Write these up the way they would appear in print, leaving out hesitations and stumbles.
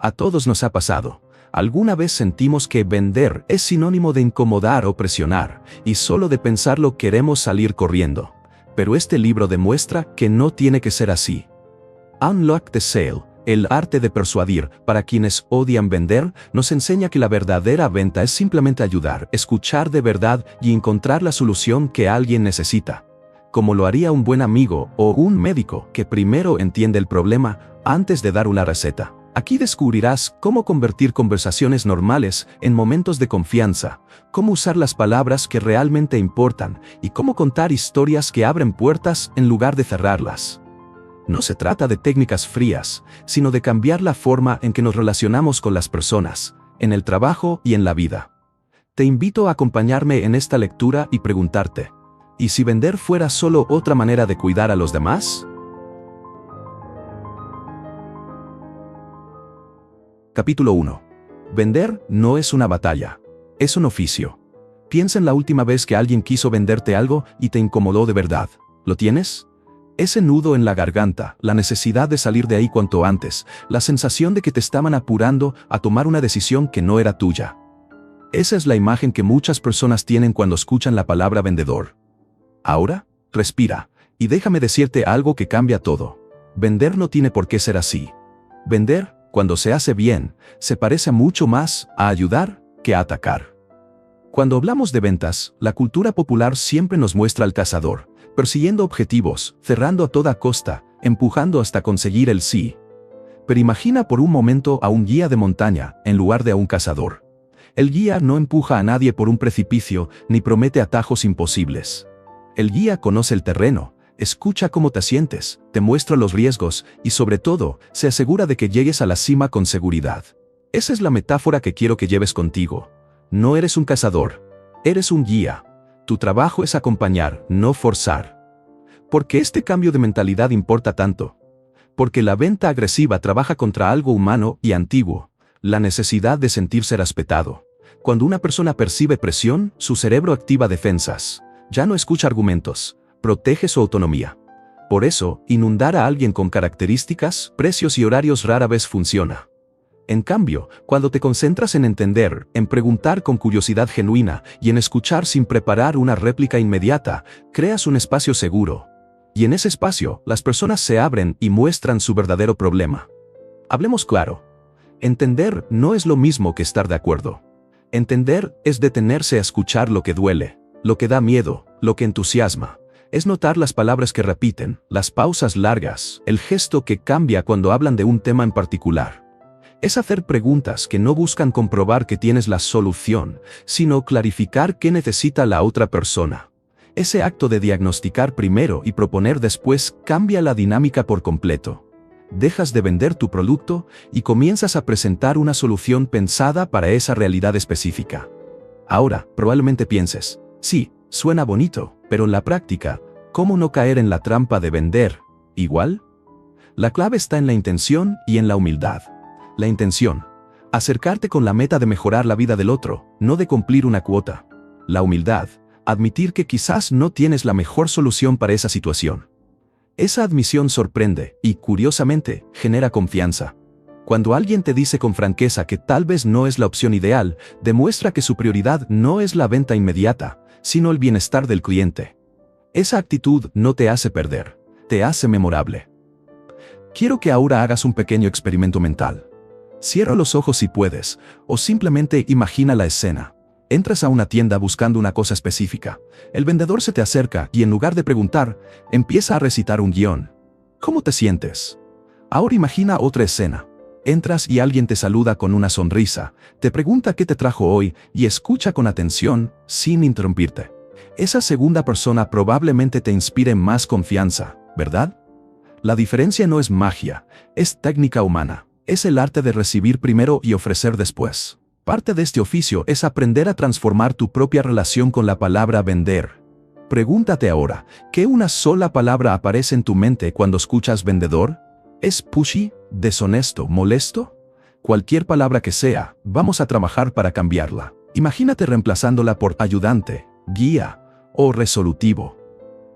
A todos nos ha pasado. Alguna vez sentimos que vender es sinónimo de incomodar o presionar, y solo de pensarlo queremos salir corriendo. Pero este libro demuestra que no tiene que ser así. Unlock the Sale, el arte de persuadir, para quienes odian vender, nos enseña que la verdadera venta es simplemente ayudar, escuchar de verdad y encontrar la solución que alguien necesita. Como lo haría un buen amigo o un médico que primero entiende el problema antes de dar una receta. Aquí descubrirás cómo convertir conversaciones normales en momentos de confianza, cómo usar las palabras que realmente importan y cómo contar historias que abren puertas en lugar de cerrarlas. No se trata de técnicas frías, sino de cambiar la forma en que nos relacionamos con las personas, en el trabajo y en la vida. Te invito a acompañarme en esta lectura y preguntarte, ¿y si vender fuera solo otra manera de cuidar a los demás? Capítulo 1. Vender no es una batalla, es un oficio. Piensa en la última vez que alguien quiso venderte algo y te incomodó de verdad. ¿Lo tienes? Ese nudo en la garganta, la necesidad de salir de ahí cuanto antes, la sensación de que te estaban apurando a tomar una decisión que no era tuya. Esa es la imagen que muchas personas tienen cuando escuchan la palabra vendedor. Ahora, respira, y déjame decirte algo que cambia todo. Vender no tiene por qué ser así. Vender, cuando se hace bien, se parece mucho más a ayudar que a atacar. Cuando hablamos de ventas, la cultura popular siempre nos muestra al cazador, persiguiendo objetivos, cerrando a toda costa, empujando hasta conseguir el sí. Pero imagina por un momento a un guía de montaña en lugar de a un cazador. El guía no empuja a nadie por un precipicio ni promete atajos imposibles. El guía conoce el terreno, escucha cómo te sientes, te muestra los riesgos y sobre todo, se asegura de que llegues a la cima con seguridad. Esa es la metáfora que quiero que lleves contigo. No eres un cazador, eres un guía. Tu trabajo es acompañar, no forzar. ¿Por qué este cambio de mentalidad importa tanto? Porque la venta agresiva trabaja contra algo humano y antiguo, la necesidad de sentirse respetado. Cuando una persona percibe presión, su cerebro activa defensas. Ya no escucha argumentos, protege su autonomía. Por eso, inundar a alguien con características, precios y horarios rara vez funciona. En cambio, cuando te concentras en entender, en preguntar con curiosidad genuina y en escuchar sin preparar una réplica inmediata, creas un espacio seguro. Y en ese espacio, las personas se abren y muestran su verdadero problema. Hablemos claro. Entender no es lo mismo que estar de acuerdo. Entender es detenerse a escuchar lo que duele, lo que da miedo, lo que entusiasma. Es notar las palabras que repiten, las pausas largas, el gesto que cambia cuando hablan de un tema en particular. Es hacer preguntas que no buscan comprobar que tienes la solución, sino clarificar qué necesita la otra persona. Ese acto de diagnosticar primero y proponer después cambia la dinámica por completo. Dejas de vender tu producto y comienzas a presentar una solución pensada para esa realidad específica. Ahora, probablemente pienses, sí, suena bonito, pero en la práctica, ¿cómo no caer en la trampa de vender igual? La clave está en la intención y en la humildad. La intención. Acercarte con la meta de mejorar la vida del otro, no de cumplir una cuota. La humildad. Admitir que quizás no tienes la mejor solución para esa situación. Esa admisión sorprende y, curiosamente, genera confianza. Cuando alguien te dice con franqueza que tal vez no es la opción ideal, demuestra que su prioridad no es la venta inmediata, sino el bienestar del cliente. Esa actitud no te hace perder, te hace memorable. Quiero que ahora hagas un pequeño experimento mental. Cierra los ojos si puedes, o simplemente imagina la escena. Entras a una tienda buscando una cosa específica. El vendedor se te acerca y en lugar de preguntar, empieza a recitar un guión. ¿Cómo te sientes? Ahora imagina otra escena. Entras y alguien te saluda con una sonrisa, te pregunta qué te trajo hoy y escucha con atención, sin interrumpirte. Esa segunda persona probablemente te inspire más confianza, ¿verdad? La diferencia no es magia, es técnica humana. Es el arte de recibir primero y ofrecer después. Parte de este oficio es aprender a transformar tu propia relación con la palabra vender. Pregúntate ahora, ¿qué una sola palabra aparece en tu mente cuando escuchas vendedor? ¿Es pushy, deshonesto, molesto? Cualquier palabra que sea, vamos a trabajar para cambiarla. Imagínate reemplazándola por ayudante, guía o resolutivo.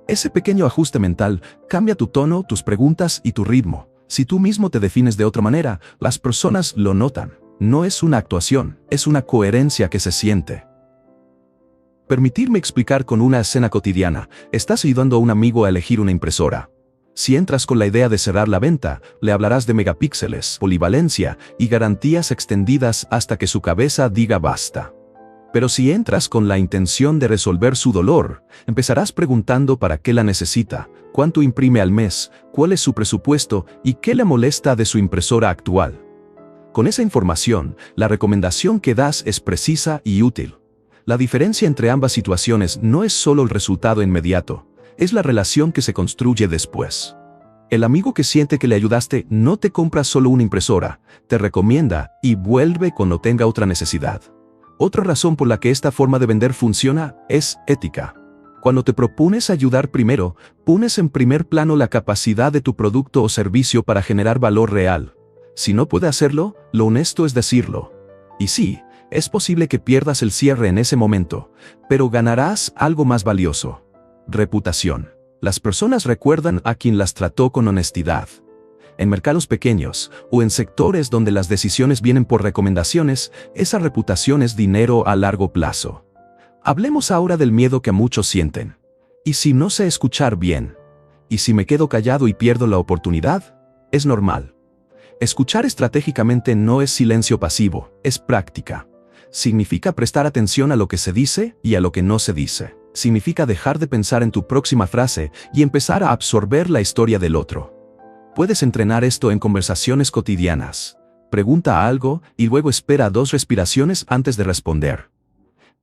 Ese pequeño ajuste mental cambia tu tono, tus preguntas y tu ritmo. Si tú mismo te defines de otra manera, las personas lo notan. No es una actuación, es una coherencia que se siente. Permitirme explicar con una escena cotidiana. Estás ayudando a un amigo a elegir una impresora. Si entras con la idea de cerrar la venta, le hablarás de megapíxeles, polivalencia y garantías extendidas hasta que su cabeza diga basta. Pero si entras con la intención de resolver su dolor, empezarás preguntando para qué la necesita, cuánto imprime al mes, cuál es su presupuesto y qué le molesta de su impresora actual. Con esa información, la recomendación que das es precisa y útil. La diferencia entre ambas situaciones no es solo el resultado inmediato, es la relación que se construye después. El amigo que siente que le ayudaste no te compra solo una impresora, te recomienda y vuelve cuando tenga otra necesidad. Otra razón por la que esta forma de vender funciona es ética. Cuando te propones ayudar primero, pones en primer plano la capacidad de tu producto o servicio para generar valor real. Si no puede hacerlo, lo honesto es decirlo. Y sí, es posible que pierdas el cierre en ese momento, pero ganarás algo más valioso: reputación. Las personas recuerdan a quien las trató con honestidad. En mercados pequeños o en sectores donde las decisiones vienen por recomendaciones, esa reputación es dinero a largo plazo. Hablemos ahora del miedo que muchos sienten. ¿Y si no sé escuchar bien? ¿Y si me quedo callado y pierdo la oportunidad? Es normal. Escuchar estratégicamente no es silencio pasivo, es práctica. Significa prestar atención a lo que se dice y a lo que no se dice. Significa dejar de pensar en tu próxima frase y empezar a absorber la historia del otro. Puedes entrenar esto en conversaciones cotidianas. Pregunta algo y luego espera 2 respiraciones antes de responder.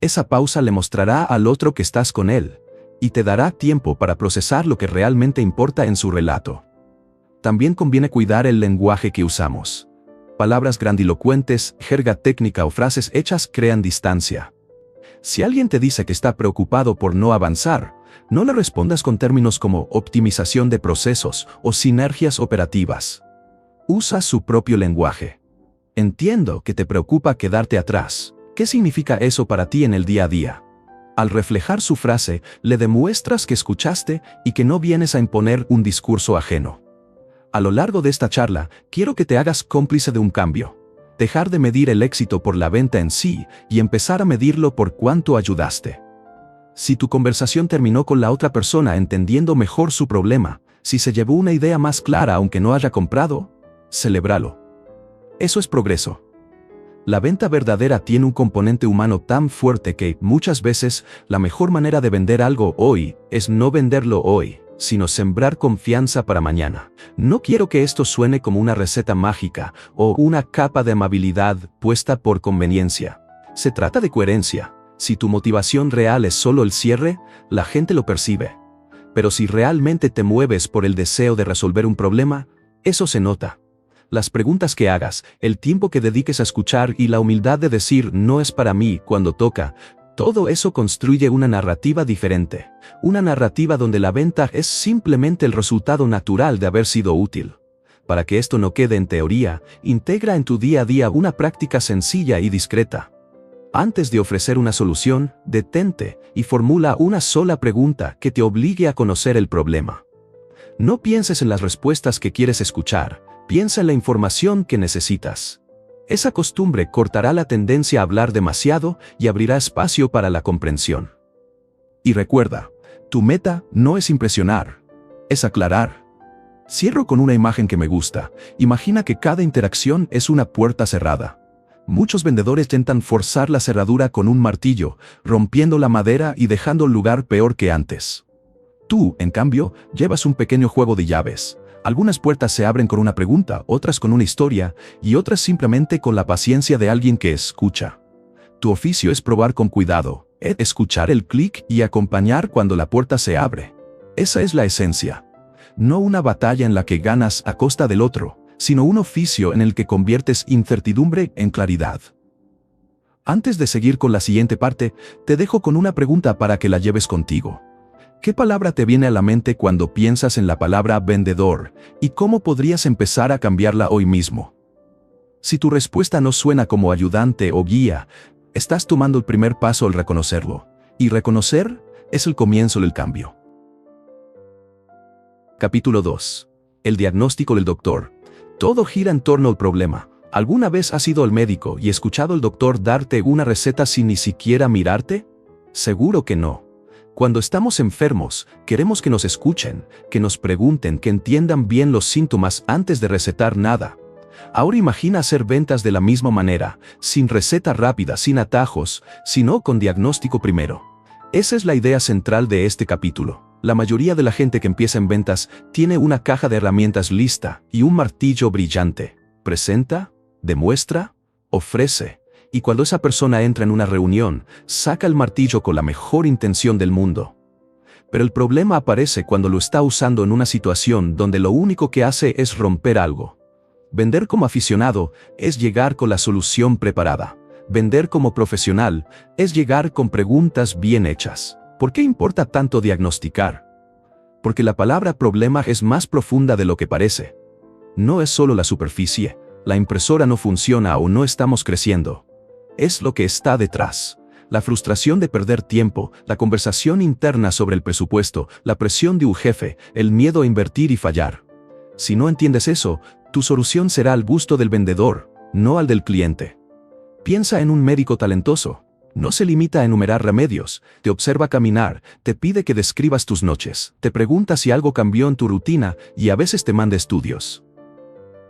Esa pausa le mostrará al otro que estás con él y te dará tiempo para procesar lo que realmente importa en su relato. También conviene cuidar el lenguaje que usamos. Palabras grandilocuentes, jerga técnica o frases hechas crean distancia. Si alguien te dice que está preocupado por no avanzar, no le respondas con términos como optimización de procesos o sinergias operativas. Usa su propio lenguaje. Entiendo que te preocupa quedarte atrás. ¿Qué significa eso para ti en el día a día? Al reflejar su frase, le demuestras que escuchaste y que no vienes a imponer un discurso ajeno. A lo largo de esta charla, quiero que te hagas cómplice de un cambio. Dejar de medir el éxito por la venta en sí y empezar a medirlo por cuánto ayudaste. Si tu conversación terminó con la otra persona entendiendo mejor su problema, si se llevó una idea más clara aunque no haya comprado, celébralo. Eso es progreso. La venta verdadera tiene un componente humano tan fuerte que, muchas veces, la mejor manera de vender algo hoy es no venderlo hoy, sino sembrar confianza para mañana. No quiero que esto suene como una receta mágica o una capa de amabilidad puesta por conveniencia. Se trata de coherencia. Si tu motivación real es solo el cierre, la gente lo percibe. Pero si realmente te mueves por el deseo de resolver un problema, eso se nota. Las preguntas que hagas, el tiempo que dediques a escuchar y la humildad de decir no es para mí cuando toca, todo eso construye una narrativa diferente. Una narrativa donde la venta es simplemente el resultado natural de haber sido útil. Para que esto no quede en teoría, integra en tu día a día una práctica sencilla y discreta. Antes de ofrecer una solución, detente y formula una sola pregunta que te obligue a conocer el problema. No pienses en las respuestas que quieres escuchar, piensa en la información que necesitas. Esa costumbre cortará la tendencia a hablar demasiado y abrirá espacio para la comprensión. Y recuerda, tu meta no es impresionar, es aclarar. Cierro con una imagen que me gusta. Imagina que cada interacción es una puerta cerrada. Muchos vendedores intentan forzar la cerradura con un martillo, rompiendo la madera y dejando el lugar peor que antes. Tú, en cambio, llevas un pequeño juego de llaves. Algunas puertas se abren con una pregunta, otras con una historia, y otras simplemente con la paciencia de alguien que escucha. Tu oficio es probar con cuidado, escuchar el clic y acompañar cuando la puerta se abre. Esa es la esencia. No una batalla en la que ganas a costa del otro, sino un oficio en el que conviertes incertidumbre en claridad. Antes de seguir con la siguiente parte, te dejo con una pregunta para que la lleves contigo. ¿Qué palabra te viene a la mente cuando piensas en la palabra vendedor y cómo podrías empezar a cambiarla hoy mismo? Si tu respuesta no suena como ayudante o guía, estás tomando el primer paso al reconocerlo, y reconocer es el comienzo del cambio. Capítulo 2. El diagnóstico del doctor. Todo gira en torno al problema. ¿Alguna vez has ido al médico y escuchado al doctor darte una receta sin ni siquiera mirarte? Seguro que no. Cuando estamos enfermos, queremos que nos escuchen, que nos pregunten, que entiendan bien los síntomas antes de recetar nada. Ahora imagina hacer ventas de la misma manera, sin receta rápida, sin atajos, sino con diagnóstico primero. Esa es la idea central de este capítulo. La mayoría de la gente que empieza en ventas tiene una caja de herramientas lista y un martillo brillante. Presenta, demuestra, ofrece. Y cuando esa persona entra en una reunión, saca el martillo con la mejor intención del mundo. Pero el problema aparece cuando lo está usando en una situación donde lo único que hace es romper algo. Vender como aficionado es llegar con la solución preparada. Vender como profesional es llegar con preguntas bien hechas. ¿Por qué importa tanto diagnosticar? Porque la palabra problema es más profunda de lo que parece. No es solo la superficie, la impresora no funciona o no estamos creciendo. Es lo que está detrás. La frustración de perder tiempo, la conversación interna sobre el presupuesto, la presión de un jefe, el miedo a invertir y fallar. Si no entiendes eso, tu solución será al gusto del vendedor, no al del cliente. Piensa en un médico talentoso. No se limita a enumerar remedios, te observa caminar, te pide que describas tus noches, te pregunta si algo cambió en tu rutina y a veces te manda estudios.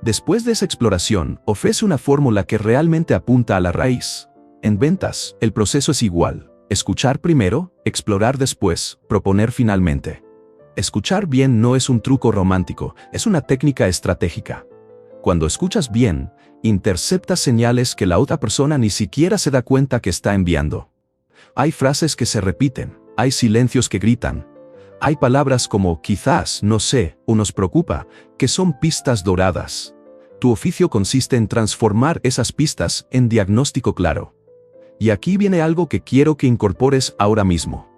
Después de esa exploración, ofrece una fórmula que realmente apunta a la raíz. En ventas, el proceso es igual. Escuchar primero, explorar después, proponer finalmente. Escuchar bien no es un truco romántico, es una técnica estratégica. Cuando escuchas bien, interceptas señales que la otra persona ni siquiera se da cuenta que está enviando. Hay frases que se repiten, hay silencios que gritan. Hay palabras como quizás, no sé, o nos preocupa, que son pistas doradas. Tu oficio consiste en transformar esas pistas en diagnóstico claro. Y aquí viene algo que quiero que incorpores ahora mismo.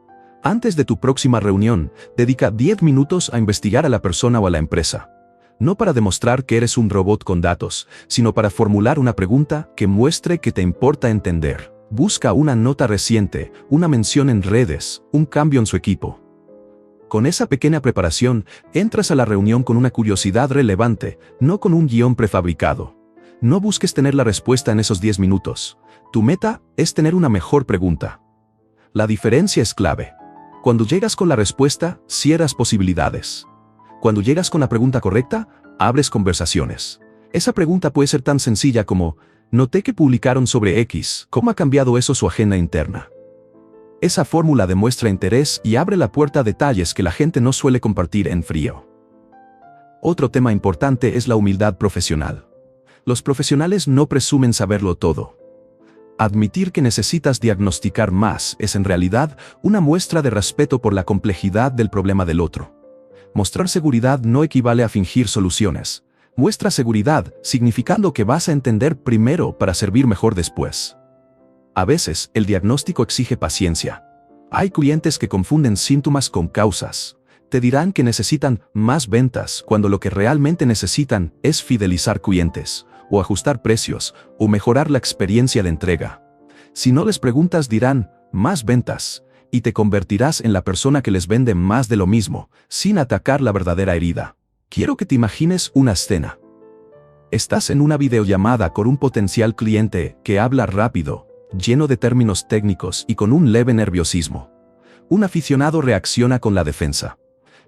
Antes de tu próxima reunión, dedica 10 minutos a investigar a la persona o a la empresa. No para demostrar que eres un robot con datos, sino para formular una pregunta que muestre que te importa entender. Busca una nota reciente, una mención en redes, un cambio en su equipo. Con esa pequeña preparación, entras a la reunión con una curiosidad relevante, no con un guión prefabricado. No busques tener la respuesta en esos 10 minutos. Tu meta es tener una mejor pregunta. La diferencia es clave. Cuando llegas con la respuesta, cierras posibilidades. Cuando llegas con la pregunta correcta, abres conversaciones. Esa pregunta puede ser tan sencilla como, noté que publicaron sobre X, ¿cómo ha cambiado eso su agenda interna? Esa fórmula demuestra interés y abre la puerta a detalles que la gente no suele compartir en frío. Otro tema importante es la humildad profesional. Los profesionales no presumen saberlo todo. Admitir que necesitas diagnosticar más es en realidad una muestra de respeto por la complejidad del problema del otro. Mostrar seguridad no equivale a fingir soluciones. Muestra seguridad, significando que vas a entender primero para servir mejor después. A veces, el diagnóstico exige paciencia. Hay clientes que confunden síntomas con causas. Te dirán que necesitan más ventas cuando lo que realmente necesitan es fidelizar clientes, o ajustar precios, o mejorar la experiencia de entrega. Si no les preguntas dirán, más ventas, y te convertirás en la persona que les vende más de lo mismo, sin atacar la verdadera herida. Quiero que te imagines una escena. Estás en una videollamada con un potencial cliente que habla rápido, lleno de términos técnicos y con un leve nerviosismo. Un aficionado reacciona con la defensa.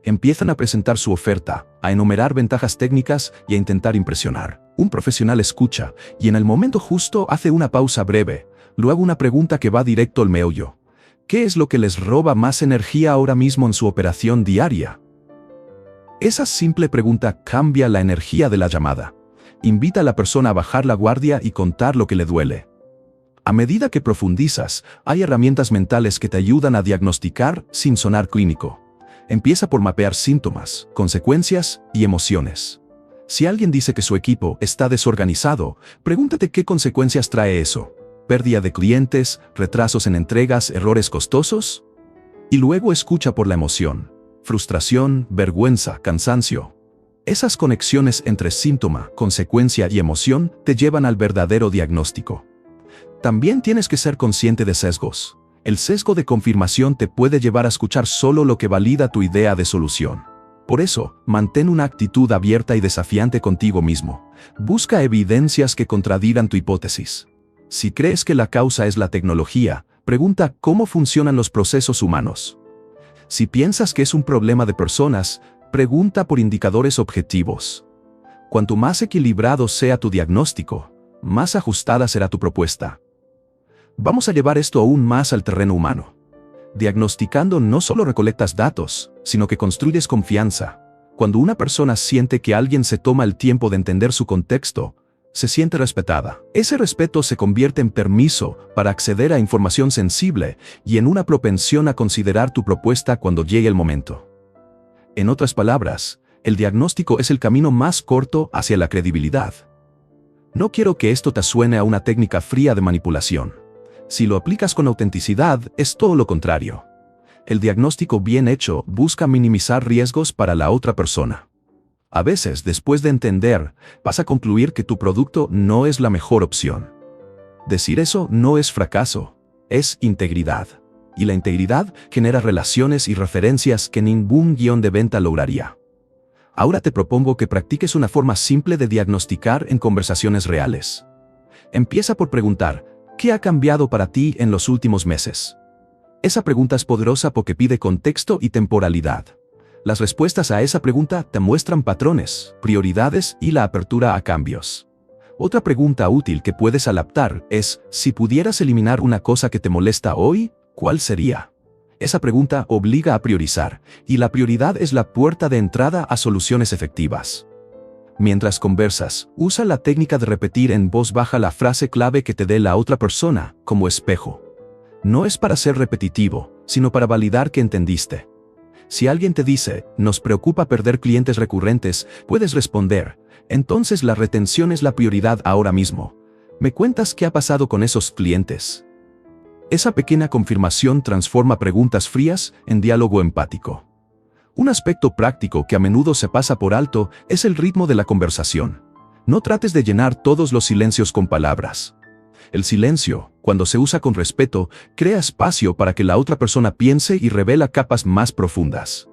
Empiezan a presentar su oferta, a enumerar ventajas técnicas y a intentar impresionar. Un profesional escucha y en el momento justo hace una pausa breve, luego una pregunta que va directo al meollo. ¿Qué es lo que les roba más energía ahora mismo en su operación diaria? Esa simple pregunta cambia la energía de la llamada. Invita a la persona a bajar la guardia y contar lo que le duele. A medida que profundizas, hay herramientas mentales que te ayudan a diagnosticar sin sonar clínico. Empieza por mapear síntomas, consecuencias y emociones. Si alguien dice que su equipo está desorganizado, pregúntate qué consecuencias trae eso. ¿Pérdida de clientes, retrasos en entregas, errores costosos? Y luego escucha por la emoción. Frustración, vergüenza, cansancio. Esas conexiones entre síntoma, consecuencia y emoción te llevan al verdadero diagnóstico. También tienes que ser consciente de sesgos. El sesgo de confirmación te puede llevar a escuchar solo lo que valida tu idea de solución. Por eso, mantén una actitud abierta y desafiante contigo mismo. Busca evidencias que contradigan tu hipótesis. Si crees que la causa es la tecnología, pregunta cómo funcionan los procesos humanos. Si piensas que es un problema de personas, pregunta por indicadores objetivos. Cuanto más equilibrado sea tu diagnóstico, más ajustada será tu propuesta. Vamos a llevar esto aún más al terreno humano. Diagnosticando no solo recolectas datos, sino que construyes confianza. Cuando una persona siente que alguien se toma el tiempo de entender su contexto, se siente respetada. Ese respeto se convierte en permiso para acceder a información sensible y en una propensión a considerar tu propuesta cuando llegue el momento. En otras palabras, el diagnóstico es el camino más corto hacia la credibilidad. No quiero que esto te suene a una técnica fría de manipulación. Si lo aplicas con autenticidad, es todo lo contrario. El diagnóstico bien hecho busca minimizar riesgos para la otra persona. A veces, después de entender, vas a concluir que tu producto no es la mejor opción. Decir eso no es fracaso, es integridad. Y la integridad genera relaciones y referencias que ningún guión de venta lograría. Ahora te propongo que practiques una forma simple de diagnosticar en conversaciones reales. Empieza por preguntar, ¿qué ha cambiado para ti en los últimos meses? Esa pregunta es poderosa porque pide contexto y temporalidad. Las respuestas a esa pregunta te muestran patrones, prioridades y la apertura a cambios. Otra pregunta útil que puedes adaptar es, si pudieras eliminar una cosa que te molesta hoy, ¿cuál sería? Esa pregunta obliga a priorizar, y la prioridad es la puerta de entrada a soluciones efectivas. Mientras conversas, usa la técnica de repetir en voz baja la frase clave que te dé la otra persona, como espejo. No es para ser repetitivo, sino para validar que entendiste. Si alguien te dice, nos preocupa perder clientes recurrentes, puedes responder, entonces la retención es la prioridad ahora mismo. ¿Me cuentas qué ha pasado con esos clientes? Esa pequeña confirmación transforma preguntas frías en diálogo empático. Un aspecto práctico que a menudo se pasa por alto es el ritmo de la conversación. No trates de llenar todos los silencios con palabras. El silencio, cuando se usa con respeto, crea espacio para que la otra persona piense y revela capas más profundas.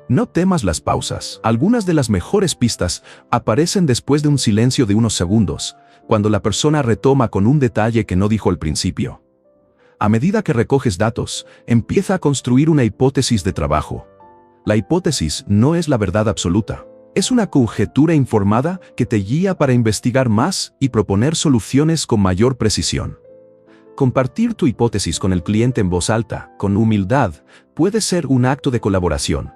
No temas las pausas. Algunas de las mejores pistas aparecen después de un silencio de unos segundos, cuando la persona retoma con un detalle que no dijo al principio. A medida que recoges datos, empieza a construir una hipótesis de trabajo. La hipótesis no es la verdad absoluta. Es una conjetura informada que te guía para investigar más y proponer soluciones con mayor precisión. Compartir tu hipótesis con el cliente en voz alta, con humildad, puede ser un acto de colaboración.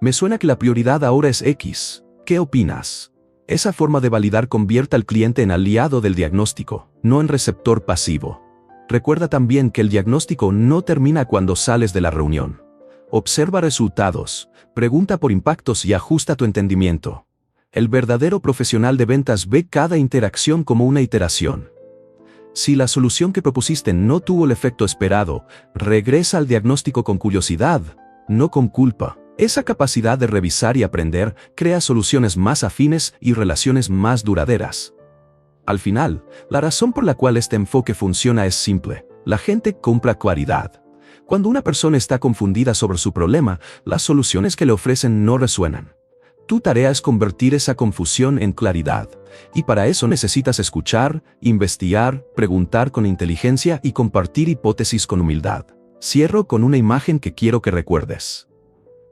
Me suena que la prioridad ahora es X. ¿Qué opinas? Esa forma de validar convierte al cliente en aliado del diagnóstico, no en receptor pasivo. Recuerda también que el diagnóstico no termina cuando sales de la reunión. Observa resultados, pregunta por impactos y ajusta tu entendimiento. El verdadero profesional de ventas ve cada interacción como una iteración. Si la solución que propusiste no tuvo el efecto esperado, regresa al diagnóstico con curiosidad, no con culpa. Esa capacidad de revisar y aprender crea soluciones más afines y relaciones más duraderas. Al final, la razón por la cual este enfoque funciona es simple. La gente compra claridad. Cuando una persona está confundida sobre su problema, las soluciones que le ofrecen no resuenan. Tu tarea es convertir esa confusión en claridad. Y para eso necesitas escuchar, investigar, preguntar con inteligencia y compartir hipótesis con humildad. Cierro con una imagen que quiero que recuerdes.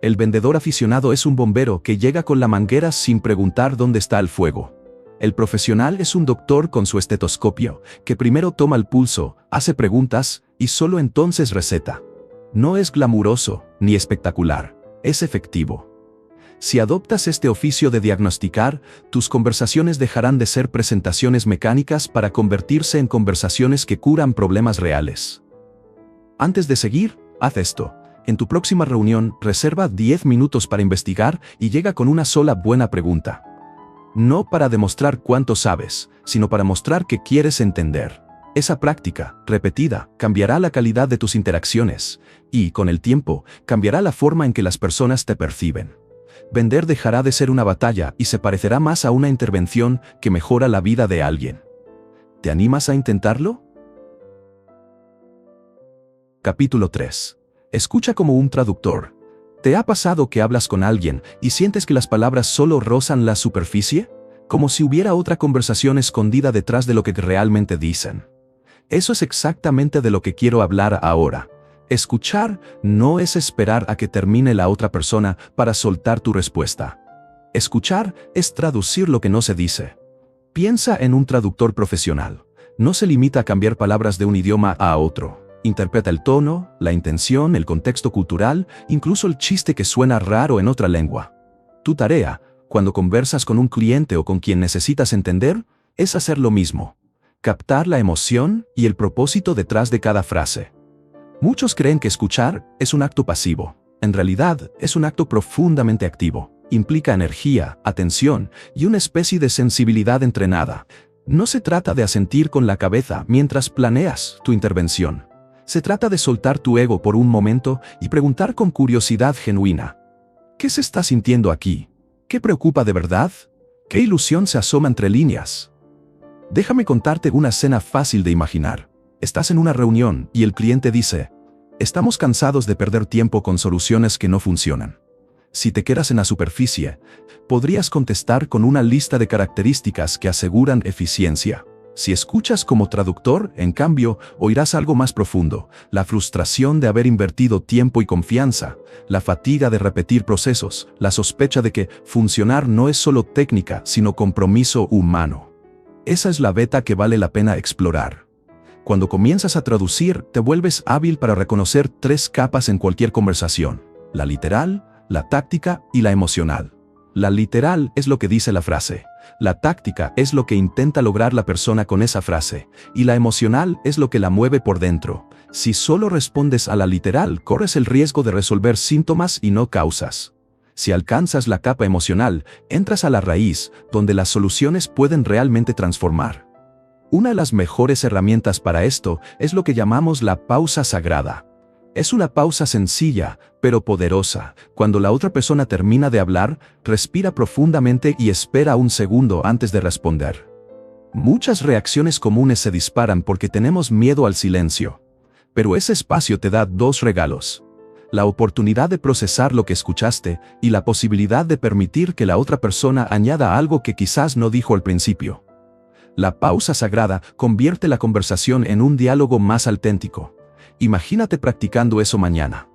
El vendedor aficionado es un bombero que llega con la manguera sin preguntar dónde está el fuego. El profesional es un doctor con su estetoscopio, que primero toma el pulso, hace preguntas y solo entonces receta. No es glamuroso ni espectacular, es efectivo. Si adoptas este oficio de diagnosticar, tus conversaciones dejarán de ser presentaciones mecánicas para convertirse en conversaciones que curan problemas reales. Antes de seguir, haz esto. En tu próxima reunión, reserva 10 minutos para investigar y llega con una sola buena pregunta. No para demostrar cuánto sabes, sino para mostrar que quieres entender. Esa práctica, repetida, cambiará la calidad de tus interacciones y, con el tiempo, cambiará la forma en que las personas te perciben. Vender dejará de ser una batalla y se parecerá más a una intervención que mejora la vida de alguien. ¿Te animas a intentarlo? Capítulo 3. Escucha como un traductor. ¿Te ha pasado que hablas con alguien y sientes que las palabras solo rozan la superficie? Como si hubiera otra conversación escondida detrás de lo que realmente dicen. Eso es exactamente de lo que quiero hablar ahora. Escuchar no es esperar a que termine la otra persona para soltar tu respuesta. Escuchar es traducir lo que no se dice. Piensa en un traductor profesional. No se limita a cambiar palabras de un idioma a otro. Interpreta el tono, la intención, el contexto cultural, incluso el chiste que suena raro en otra lengua. Tu tarea, cuando conversas con un cliente o con quien necesitas entender, es hacer lo mismo. Captar la emoción y el propósito detrás de cada frase. Muchos creen que escuchar es un acto pasivo. En realidad, es un acto profundamente activo. Implica energía, atención y una especie de sensibilidad entrenada. No se trata de asentir con la cabeza mientras planeas tu intervención. Se trata de soltar tu ego por un momento y preguntar con curiosidad genuina. ¿Qué se está sintiendo aquí? ¿Qué preocupa de verdad? ¿Qué ilusión se asoma entre líneas? Déjame contarte una escena fácil de imaginar. Estás en una reunión y el cliente dice: estamos cansados de perder tiempo con soluciones que no funcionan. Si te quedas en la superficie, podrías contestar con una lista de características que aseguran eficiencia. Si escuchas como traductor, en cambio, oirás algo más profundo: la frustración de haber invertido tiempo y confianza, la fatiga de repetir procesos, la sospecha de que funcionar no es solo técnica, sino compromiso humano. Esa es la beta que vale la pena explorar. Cuando comienzas a traducir, te vuelves hábil para reconocer 3 capas en cualquier conversación: la literal, la táctica y la emocional. La literal es lo que dice la frase. La táctica es lo que intenta lograr la persona con esa frase. Y la emocional es lo que la mueve por dentro. Si solo respondes a la literal, corres el riesgo de resolver síntomas y no causas. Si alcanzas la capa emocional, entras a la raíz, donde las soluciones pueden realmente transformar. Una de las mejores herramientas para esto es lo que llamamos la pausa sagrada. Es una pausa sencilla, pero poderosa. Cuando la otra persona termina de hablar, respira profundamente y espera un segundo antes de responder. Muchas reacciones comunes se disparan porque tenemos miedo al silencio. Pero ese espacio te da 2 regalos: la oportunidad de procesar lo que escuchaste y la posibilidad de permitir que la otra persona añada algo que quizás no dijo al principio. La pausa sagrada convierte la conversación en un diálogo más auténtico. Imagínate practicando eso mañana.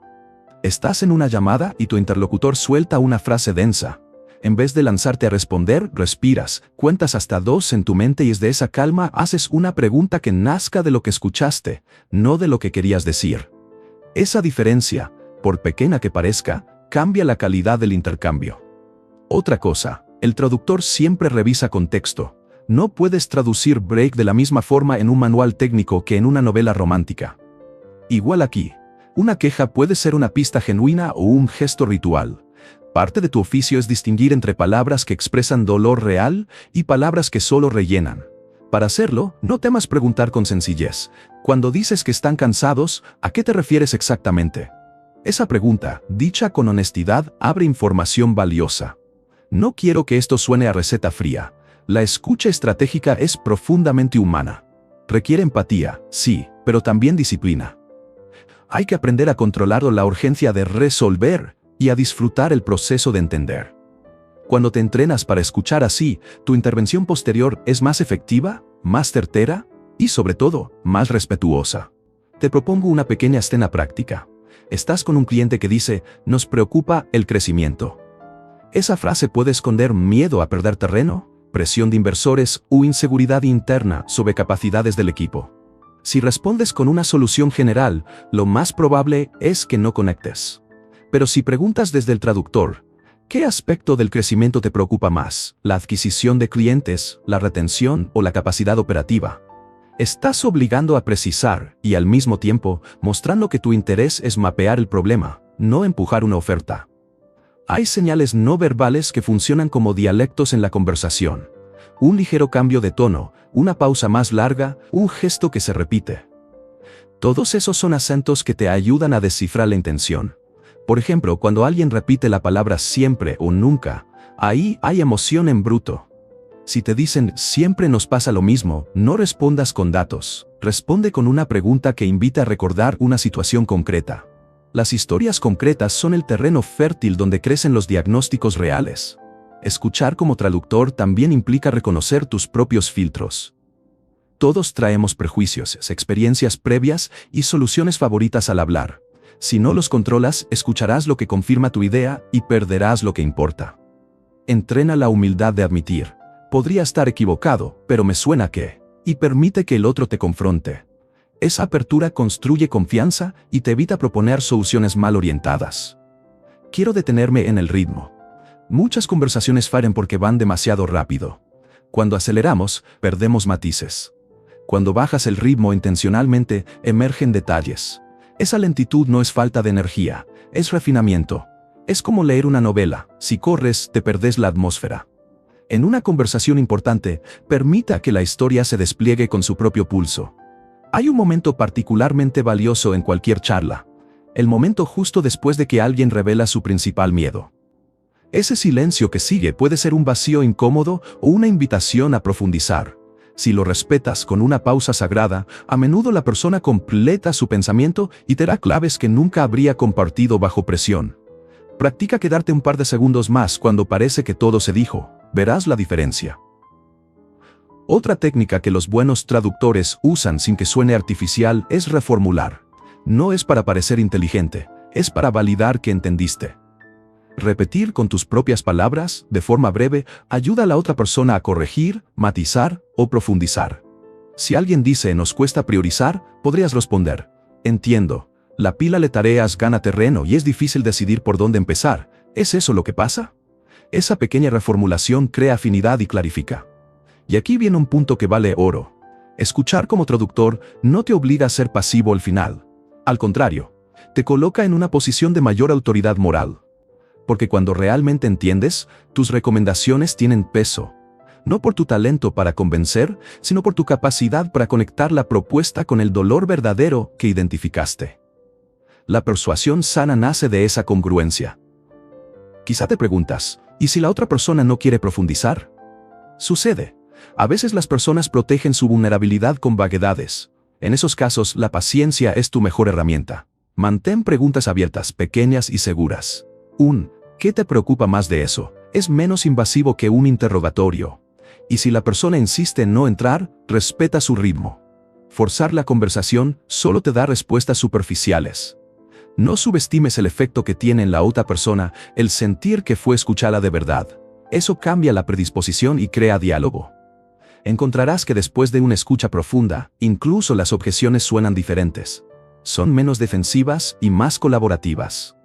Estás en una llamada y tu interlocutor suelta una frase densa. En vez de lanzarte a responder, respiras, cuentas hasta 2 en tu mente y desde esa calma haces una pregunta que nazca de lo que escuchaste, no de lo que querías decir. Esa diferencia, por pequeña que parezca, cambia la calidad del intercambio. Otra cosa, el traductor siempre revisa contexto. No puedes traducir break de la misma forma en un manual técnico que en una novela romántica. Igual aquí, una queja puede ser una pista genuina o un gesto ritual. Parte de tu oficio es distinguir entre palabras que expresan dolor real y palabras que solo rellenan. Para hacerlo, no temas preguntar con sencillez: cuando dices que están cansados, ¿a qué te refieres exactamente? Esa pregunta, dicha con honestidad, abre información valiosa. No quiero que esto suene a receta fría. La escucha estratégica es profundamente humana. Requiere empatía, sí, pero también disciplina. Hay que aprender a controlar la urgencia de resolver y a disfrutar el proceso de entender. Cuando te entrenas para escuchar así, tu intervención posterior es más efectiva, más certera y, sobre todo, más respetuosa. Te propongo una pequeña escena práctica. Estás con un cliente que dice: nos preocupa el crecimiento. Esa frase puede esconder miedo a perder terreno, presión de inversores o inseguridad interna sobre capacidades del equipo. Si respondes con una solución general, lo más probable es que no conectes. Pero si preguntas desde el traductor: ¿qué aspecto del crecimiento te preocupa más? ¿La adquisición de clientes, la retención o la capacidad operativa? Estás obligando a precisar y al mismo tiempo mostrando que tu interés es mapear el problema, no empujar una oferta. Hay señales no verbales que funcionan como dialectos en la conversación. Un ligero cambio de tono, una pausa más larga, un gesto que se repite. Todos esos son acentos que te ayudan a descifrar la intención. Por ejemplo, cuando alguien repite la palabra siempre o nunca, ahí hay emoción en bruto. Si te dicen siempre nos pasa lo mismo, no respondas con datos. Responde con una pregunta que invita a recordar una situación concreta. Las historias concretas son el terreno fértil donde crecen los diagnósticos reales. Escuchar como traductor también implica reconocer tus propios filtros. Todos traemos prejuicios, experiencias previas y soluciones favoritas al hablar. Si no los controlas, escucharás lo que confirma tu idea y perderás lo que importa. Entrena la humildad de admitir: podría estar equivocado, pero me suena que... y permite que el otro te confronte. Esa apertura construye confianza y te evita proponer soluciones mal orientadas. Quiero detenerme en el ritmo. Muchas conversaciones fallan porque van demasiado rápido. Cuando aceleramos, perdemos matices. Cuando bajas el ritmo intencionalmente, emergen detalles. Esa lentitud no es falta de energía, es refinamiento. Es como leer una novela: si corres, te perdés la atmósfera. En una conversación importante, permita que la historia se despliegue con su propio pulso. Hay un momento particularmente valioso en cualquier charla: el momento justo después de que alguien revela su principal miedo. Ese silencio que sigue puede ser un vacío incómodo o una invitación a profundizar. Si lo respetas con una pausa sagrada, a menudo la persona completa su pensamiento y te da claves que nunca habría compartido bajo presión. Practica quedarte un par de segundos más cuando parece que todo se dijo. Verás la diferencia. Otra técnica que los buenos traductores usan sin que suene artificial es reformular. No es para parecer inteligente, es para validar que entendiste. Repetir con tus propias palabras, de forma breve, ayuda a la otra persona a corregir, matizar o profundizar. Si alguien dice "nos cuesta priorizar", podrías responder: entiendo, la pila de tareas gana terreno y es difícil decidir por dónde empezar. ¿Es eso lo que pasa? Esa pequeña reformulación crea afinidad y clarifica. Y aquí viene un punto que vale oro. Escuchar como traductor no te obliga a ser pasivo al final. Al contrario, te coloca en una posición de mayor autoridad moral. Porque cuando realmente entiendes, tus recomendaciones tienen peso. No por tu talento para convencer, sino por tu capacidad para conectar la propuesta con el dolor verdadero que identificaste. La persuasión sana nace de esa congruencia. Quizá te preguntas: ¿y si la otra persona no quiere profundizar? Sucede. A veces las personas protegen su vulnerabilidad con vaguedades. En esos casos, la paciencia es tu mejor herramienta. Mantén preguntas abiertas, pequeñas y seguras. ¿Qué te preocupa más de eso? Es menos invasivo que un interrogatorio. Y si la persona insiste en no entrar, respeta su ritmo. Forzar la conversación solo te da respuestas superficiales. No subestimes el efecto que tiene en la otra persona el sentir que fue escuchada de verdad. Eso cambia la predisposición y crea diálogo. Encontrarás que después de una escucha profunda, incluso las objeciones suenan diferentes. Son menos defensivas y más colaborativas.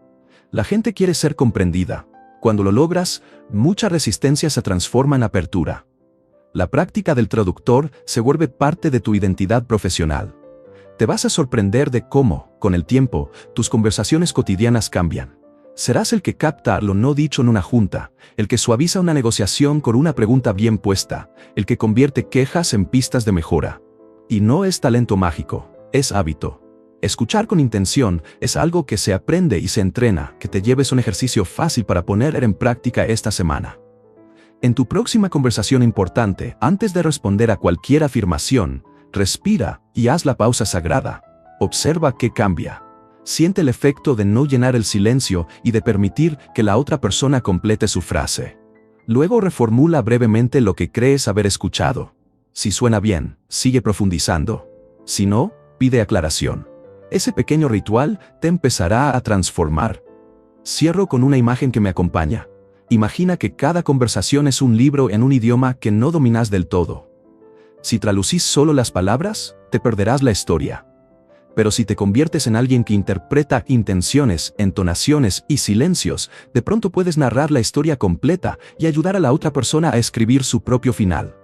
La gente quiere ser comprendida. Cuando lo logras, mucha resistencia se transforma en apertura. La práctica del traductor se vuelve parte de tu identidad profesional. Te vas a sorprender de cómo, con el tiempo, tus conversaciones cotidianas cambian. Serás el que capta lo no dicho en una junta, el que suaviza una negociación con una pregunta bien puesta, el que convierte quejas en pistas de mejora. Y no es talento mágico, es hábito. Escuchar con intención es algo que se aprende y se entrena. Que te lleves un ejercicio fácil para poner en práctica esta semana. En tu próxima conversación importante, antes de responder a cualquier afirmación, respira y haz la pausa sagrada. Observa qué cambia. Siente el efecto de no llenar el silencio y de permitir que la otra persona complete su frase. Luego reformula brevemente lo que crees haber escuchado. Si suena bien, sigue profundizando. Si no, pide aclaración. Ese pequeño ritual te empezará a transformar. Cierro con una imagen que me acompaña. Imagina que cada conversación es un libro en un idioma que no dominas del todo. Si traducís solo las palabras, te perderás la historia. Pero si te conviertes en alguien que interpreta intenciones, entonaciones y silencios, de pronto puedes narrar la historia completa y ayudar a la otra persona a escribir su propio final.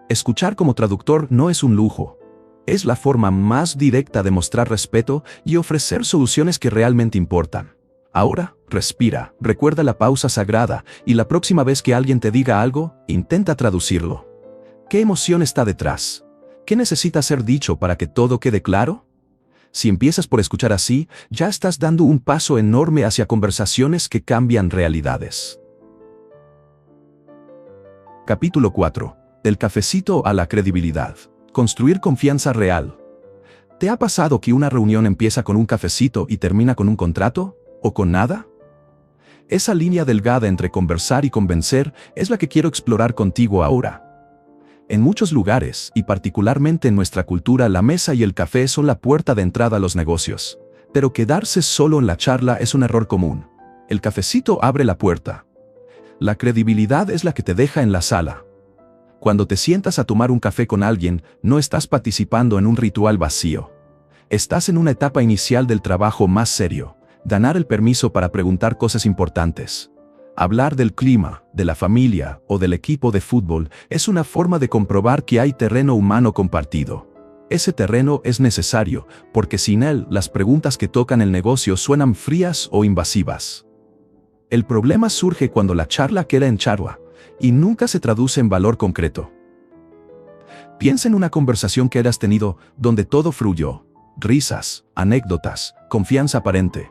Escuchar como traductor no es un lujo. Es la forma más directa de mostrar respeto y ofrecer soluciones que realmente importan. Ahora, respira, recuerda la pausa sagrada y la próxima vez que alguien te diga algo, intenta traducirlo. ¿Qué emoción está detrás? ¿Qué necesita ser dicho para que todo quede claro? Si empiezas por escuchar así, ya estás dando un paso enorme hacia conversaciones que cambian realidades. Capítulo 4. Del cafecito a la credibilidad. Construir confianza real. ¿Te ha pasado que una reunión empieza con un cafecito y termina con un contrato? ¿O con nada? Esa línea delgada entre conversar y convencer es la que quiero explorar contigo ahora. En muchos lugares, y particularmente en nuestra cultura, la mesa y el café son la puerta de entrada a los negocios. Pero quedarse solo en la charla es un error común. El cafecito abre la puerta. La credibilidad es la que te deja en la sala. Cuando te sientas a tomar un café con alguien, no estás participando en un ritual vacío. Estás en una etapa inicial del trabajo más serio. Ganar el permiso para preguntar cosas importantes. Hablar del clima, de la familia o del equipo de fútbol es una forma de comprobar que hay terreno humano compartido. Ese terreno es necesario, porque sin él las preguntas que tocan el negocio suenan frías o invasivas. El problema surge cuando la charla queda en charla y nunca se traduce en valor concreto. Piensa en una conversación que hayas tenido donde todo fluyó. Risas, anécdotas, confianza aparente.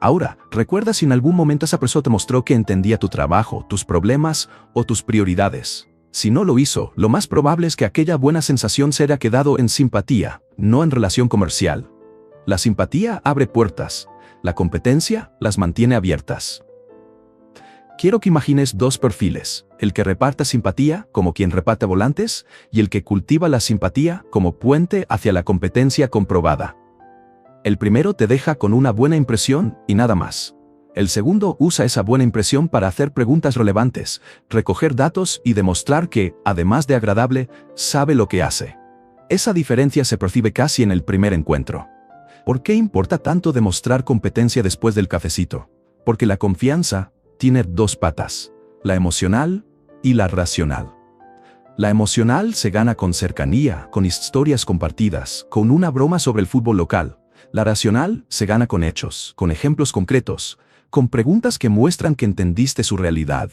Ahora, ¿recuerdas si en algún momento esa persona te mostró que entendía tu trabajo, tus problemas o tus prioridades? Si no lo hizo, lo más probable es que aquella buena sensación se haya quedado en simpatía, no en relación comercial. La simpatía abre puertas, la competencia las mantiene abiertas. Quiero que imagines dos perfiles, el que reparte simpatía, como quien reparte volantes, y el que cultiva la simpatía como puente hacia la competencia comprobada. El primero te deja con una buena impresión y nada más. El segundo usa esa buena impresión para hacer preguntas relevantes, recoger datos y demostrar que, además de agradable, sabe lo que hace. Esa diferencia se percibe casi en el primer encuentro. ¿Por qué importa tanto demostrar competencia después del cafecito? Porque la confianza tiene dos patas, la emocional y la racional. La emocional se gana con cercanía, con historias compartidas, con una broma sobre el fútbol local. La racional se gana con hechos, con ejemplos concretos, con preguntas que muestran que entendiste su realidad.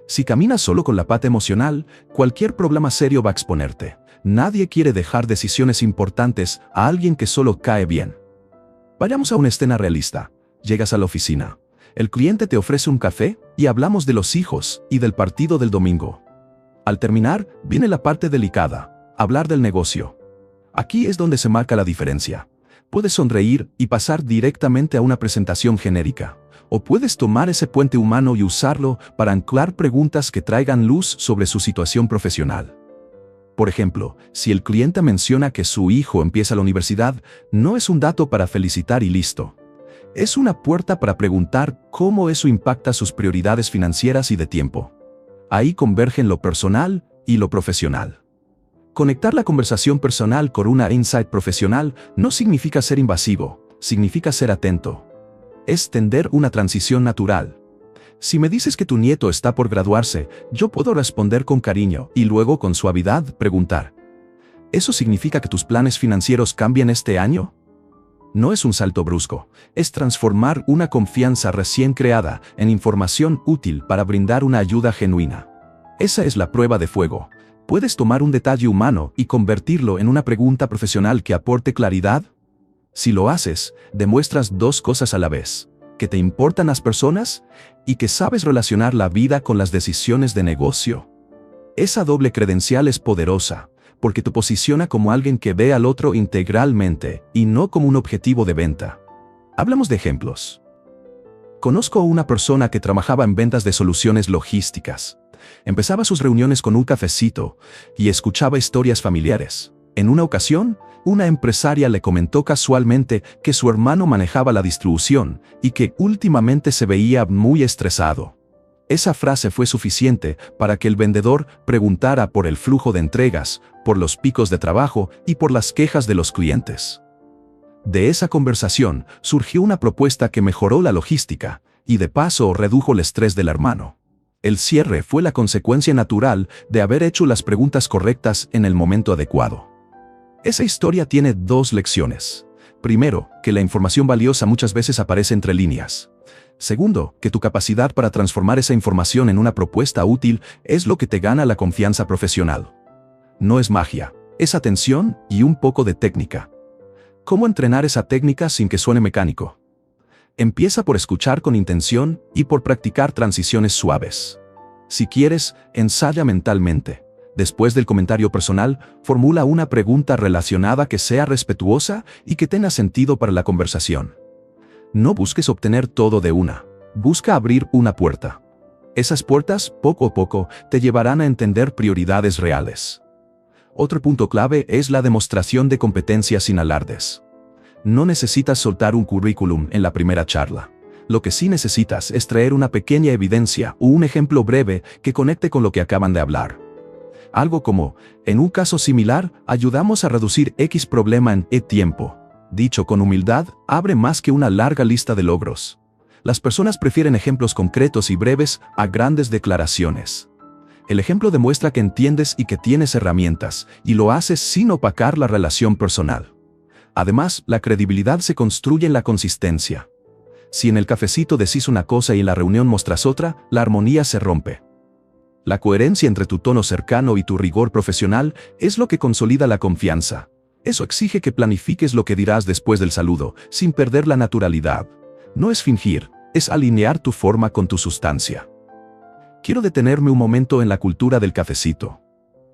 Si caminas solo con la pata emocional, cualquier problema serio va a exponerte. Nadie quiere dejar decisiones importantes a alguien que solo cae bien. Vayamos a una escena realista. Llegas a la oficina. El cliente te ofrece un café y hablamos de los hijos y del partido del domingo. Al terminar, viene la parte delicada, hablar del negocio. Aquí es donde se marca la diferencia. Puedes sonreír y pasar directamente a una presentación genérica, o puedes tomar ese puente humano y usarlo para anclar preguntas que traigan luz sobre su situación profesional. Por ejemplo, si el cliente menciona que su hijo empieza la universidad, no es un dato para felicitar y listo. Es una puerta para preguntar cómo eso impacta sus prioridades financieras y de tiempo. Ahí convergen lo personal y lo profesional. Conectar la conversación personal con una insight profesional no significa ser invasivo, significa ser atento. Es tender una transición natural. Si me dices que tu nieto está por graduarse, yo puedo responder con cariño y luego con suavidad preguntar: ¿eso significa que tus planes financieros cambian este año? No es un salto brusco, es transformar una confianza recién creada en información útil para brindar una ayuda genuina. Esa es la prueba de fuego. ¿Puedes tomar un detalle humano y convertirlo en una pregunta profesional que aporte claridad? Si lo haces, demuestras dos cosas a la vez: que te importan las personas y que sabes relacionar la vida con las decisiones de negocio. Esa doble credencial es poderosa, porque te posiciona como alguien que ve al otro integralmente y no como un objetivo de venta. Hablamos de ejemplos. Conozco a una persona que trabajaba en ventas de soluciones logísticas. Empezaba sus reuniones con un cafecito y escuchaba historias familiares. En una ocasión, una empresaria le comentó casualmente que su hermano manejaba la distribución y que últimamente se veía muy estresado. Esa frase fue suficiente para que el vendedor preguntara por el flujo de entregas, por los picos de trabajo y por las quejas de los clientes. De esa conversación surgió una propuesta que mejoró la logística y de paso redujo el estrés del hermano. El cierre fue la consecuencia natural de haber hecho las preguntas correctas en el momento adecuado. Esa historia tiene dos lecciones. Primero, que la información valiosa muchas veces aparece entre líneas. Segundo, que tu capacidad para transformar esa información en una propuesta útil es lo que te gana la confianza profesional. No es magia, es atención y un poco de técnica. ¿Cómo entrenar esa técnica sin que suene mecánico? Empieza por escuchar con intención y por practicar transiciones suaves. Si quieres, ensaya mentalmente. Después del comentario personal, formula una pregunta relacionada que sea respetuosa y que tenga sentido para la conversación. No busques obtener todo de una. Busca abrir una puerta. Esas puertas, poco a poco, te llevarán a entender prioridades reales. Otro punto clave es la demostración de competencia sin alardes. No necesitas soltar un currículum en la primera charla. Lo que sí necesitas es traer una pequeña evidencia o un ejemplo breve que conecte con lo que acaban de hablar. Algo como, en un caso similar, ayudamos a reducir X problema en E tiempo. Dicho con humildad, abre más que una larga lista de logros. Las personas prefieren ejemplos concretos y breves a grandes declaraciones. El ejemplo demuestra que entiendes y que tienes herramientas, y lo haces sin opacar la relación personal. Además, la credibilidad se construye en la consistencia. Si en el cafecito decís una cosa y en la reunión mostras otra, la armonía se rompe. La coherencia entre tu tono cercano y tu rigor profesional es lo que consolida la confianza. Eso exige que planifiques lo que dirás después del saludo, sin perder la naturalidad. No es fingir, es alinear tu forma con tu sustancia. Quiero detenerme un momento en la cultura del cafecito.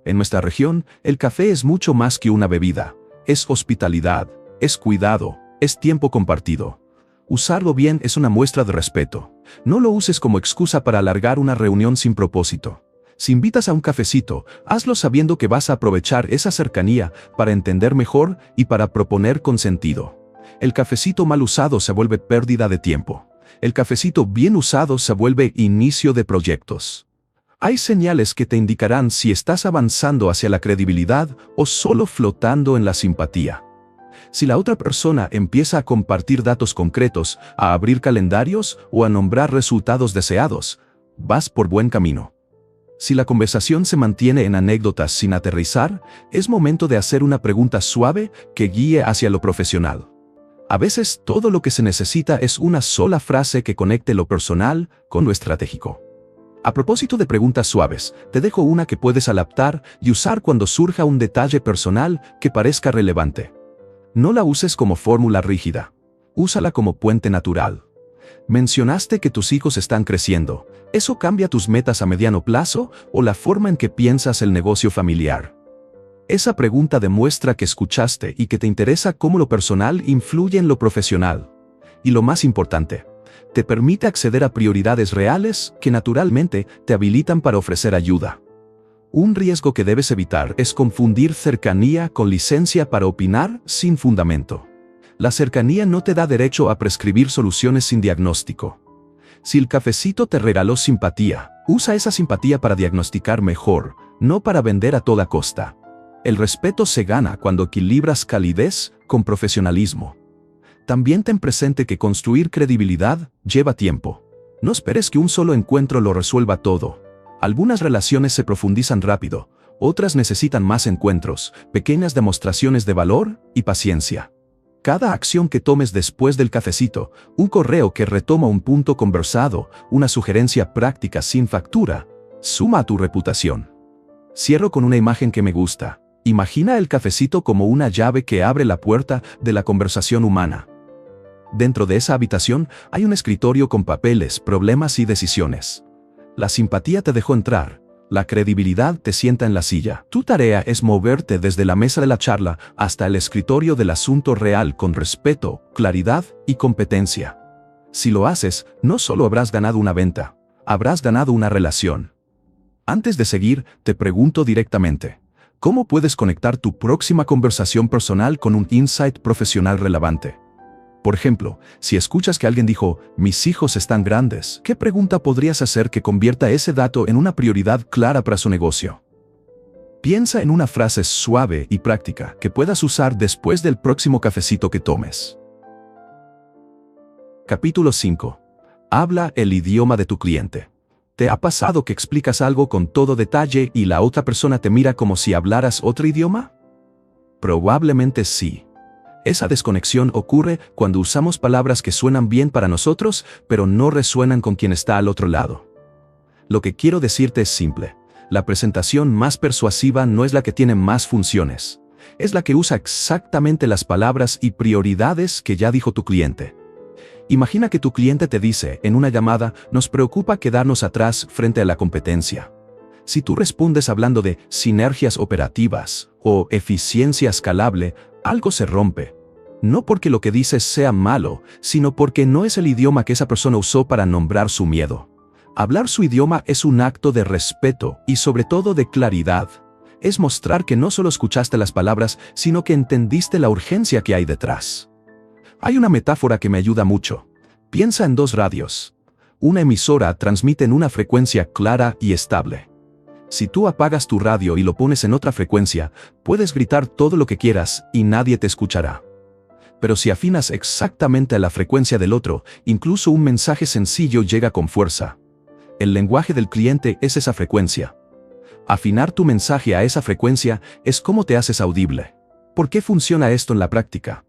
En nuestra región, el café es mucho más que una bebida. Es hospitalidad, es cuidado, es tiempo compartido. Usarlo bien es una muestra de respeto. No lo uses como excusa para alargar una reunión sin propósito. Si invitas a un cafecito, hazlo sabiendo que vas a aprovechar esa cercanía para entender mejor y para proponer con sentido. El cafecito mal usado se vuelve pérdida de tiempo. El cafecito bien usado se vuelve inicio de proyectos. Hay señales que te indicarán si estás avanzando hacia la credibilidad o solo flotando en la simpatía. Si la otra persona empieza a compartir datos concretos, a abrir calendarios o a nombrar resultados deseados, vas por buen camino. Si la conversación se mantiene en anécdotas sin aterrizar, es momento de hacer una pregunta suave que guíe hacia lo profesional. A veces todo lo que se necesita es una sola frase que conecte lo personal con lo estratégico. A propósito de preguntas suaves, te dejo una que puedes adaptar y usar cuando surja un detalle personal que parezca relevante. No la uses como fórmula rígida. Úsala como puente natural. Mencionaste que tus hijos están creciendo. ¿Eso cambia tus metas a mediano plazo o la forma en que piensas el negocio familiar? Esa pregunta demuestra que escuchaste y que te interesa cómo lo personal influye en lo profesional. Y lo más importante, te permite acceder a prioridades reales que naturalmente te habilitan para ofrecer ayuda. Un riesgo que debes evitar es confundir cercanía con licencia para opinar sin fundamento. La cercanía no te da derecho a prescribir soluciones sin diagnóstico. Si el cafecito te regaló simpatía, usa esa simpatía para diagnosticar mejor, no para vender a toda costa. El respeto se gana cuando equilibras calidez con profesionalismo. También ten presente que construir credibilidad lleva tiempo. No esperes que un solo encuentro lo resuelva todo. Algunas relaciones se profundizan rápido, otras necesitan más encuentros, pequeñas demostraciones de valor y paciencia. Cada acción que tomes después del cafecito, un correo que retoma un punto conversado, una sugerencia práctica sin factura, suma a tu reputación. Cierro con una imagen que me gusta. Imagina el cafecito como una llave que abre la puerta de la conversación humana. Dentro de esa habitación hay un escritorio con papeles, problemas y decisiones. La simpatía te dejó entrar, la credibilidad te sienta en la silla. Tu tarea es moverte desde la mesa de la charla hasta el escritorio del asunto real con respeto, claridad y competencia. Si lo haces, no solo habrás ganado una venta, habrás ganado una relación. Antes de seguir, te pregunto directamente, ¿cómo puedes conectar tu próxima conversación personal con un insight profesional relevante? Por ejemplo, si escuchas que alguien dijo, mis hijos están grandes, ¿qué pregunta podrías hacer que convierta ese dato en una prioridad clara para su negocio? Piensa en una frase suave y práctica que puedas usar después del próximo cafecito que tomes. Capítulo 5. Habla el idioma de tu cliente. ¿Te ha pasado que explicas algo con todo detalle y la otra persona te mira como si hablaras otro idioma? Probablemente sí. Esa desconexión ocurre cuando usamos palabras que suenan bien para nosotros, pero no resuenan con quien está al otro lado. Lo que quiero decirte es simple. La presentación más persuasiva no es la que tiene más funciones. Es la que usa exactamente las palabras y prioridades que ya dijo tu cliente. Imagina que tu cliente te dice en una llamada, nos preocupa quedarnos atrás frente a la competencia. Si tú respondes hablando de sinergias operativas o eficiencia escalable, algo se rompe. No porque lo que dices sea malo, sino porque no es el idioma que esa persona usó para nombrar su miedo. Hablar su idioma es un acto de respeto y sobre todo de claridad. Es mostrar que no solo escuchaste las palabras, sino que entendiste la urgencia que hay detrás. Hay una metáfora que me ayuda mucho. Piensa en dos radios. Una emisora transmite en una frecuencia clara y estable. Si tú apagas tu radio y lo pones en otra frecuencia, puedes gritar todo lo que quieras y nadie te escuchará. Pero si afinas exactamente a la frecuencia del otro, incluso un mensaje sencillo llega con fuerza. El lenguaje del cliente es esa frecuencia. Afinar tu mensaje a esa frecuencia es cómo te haces audible. ¿Por qué funciona esto en la práctica?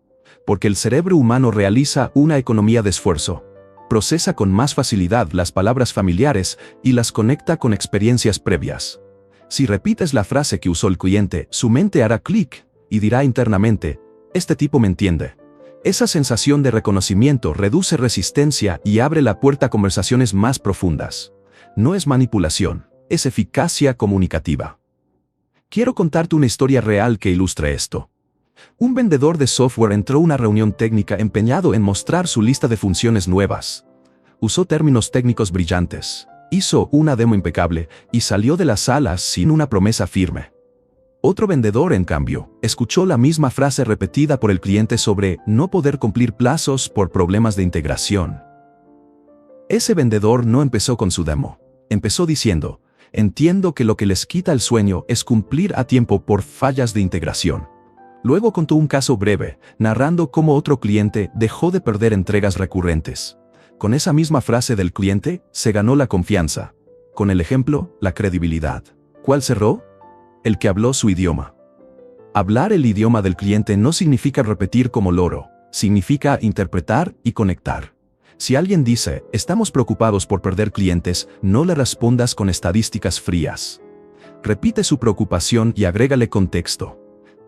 Porque el cerebro humano realiza una economía de esfuerzo. Procesa con más facilidad las palabras familiares y las conecta con experiencias previas. Si repites la frase que usó el cliente, su mente hará clic y dirá internamente, este tipo me entiende. Esa sensación de reconocimiento reduce resistencia y abre la puerta a conversaciones más profundas. No es manipulación, es eficacia comunicativa. Quiero contarte una historia real que ilustre esto. Un vendedor de software entró a una reunión técnica empeñado en mostrar su lista de funciones nuevas. Usó términos técnicos brillantes, hizo una demo impecable y salió de la sala sin una promesa firme. Otro vendedor, en cambio, escuchó la misma frase repetida por el cliente sobre no poder cumplir plazos por problemas de integración. Ese vendedor no empezó con su demo. Empezó diciendo, entiendo que lo que les quita el sueño es cumplir a tiempo por fallas de integración. Luego contó un caso breve, narrando cómo otro cliente dejó de perder entregas recurrentes. Con esa misma frase del cliente, se ganó la confianza. Con el ejemplo, la credibilidad. ¿Cuál cerró? El que habló su idioma. Hablar el idioma del cliente no significa repetir como loro, significa interpretar y conectar. Si alguien dice, estamos preocupados por perder clientes, no le respondas con estadísticas frías. Repite su preocupación y agrégale contexto.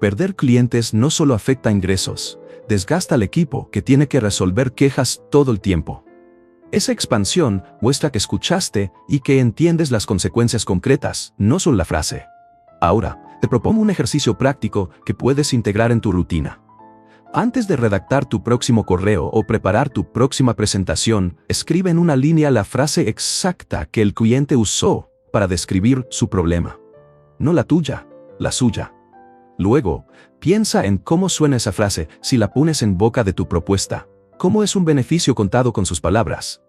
Perder clientes no solo afecta ingresos, desgasta al equipo que tiene que resolver quejas todo el tiempo. Esa expansión muestra que escuchaste y que entiendes las consecuencias concretas, no solo la frase. Ahora, te propongo un ejercicio práctico que puedes integrar en tu rutina. Antes de redactar tu próximo correo o preparar tu próxima presentación, escribe en una línea la frase exacta que el cliente usó para describir su problema. No la tuya, la suya. Luego, piensa en cómo suena esa frase si la pones en boca de tu propuesta. ¿Cómo es un beneficio contado con sus palabras?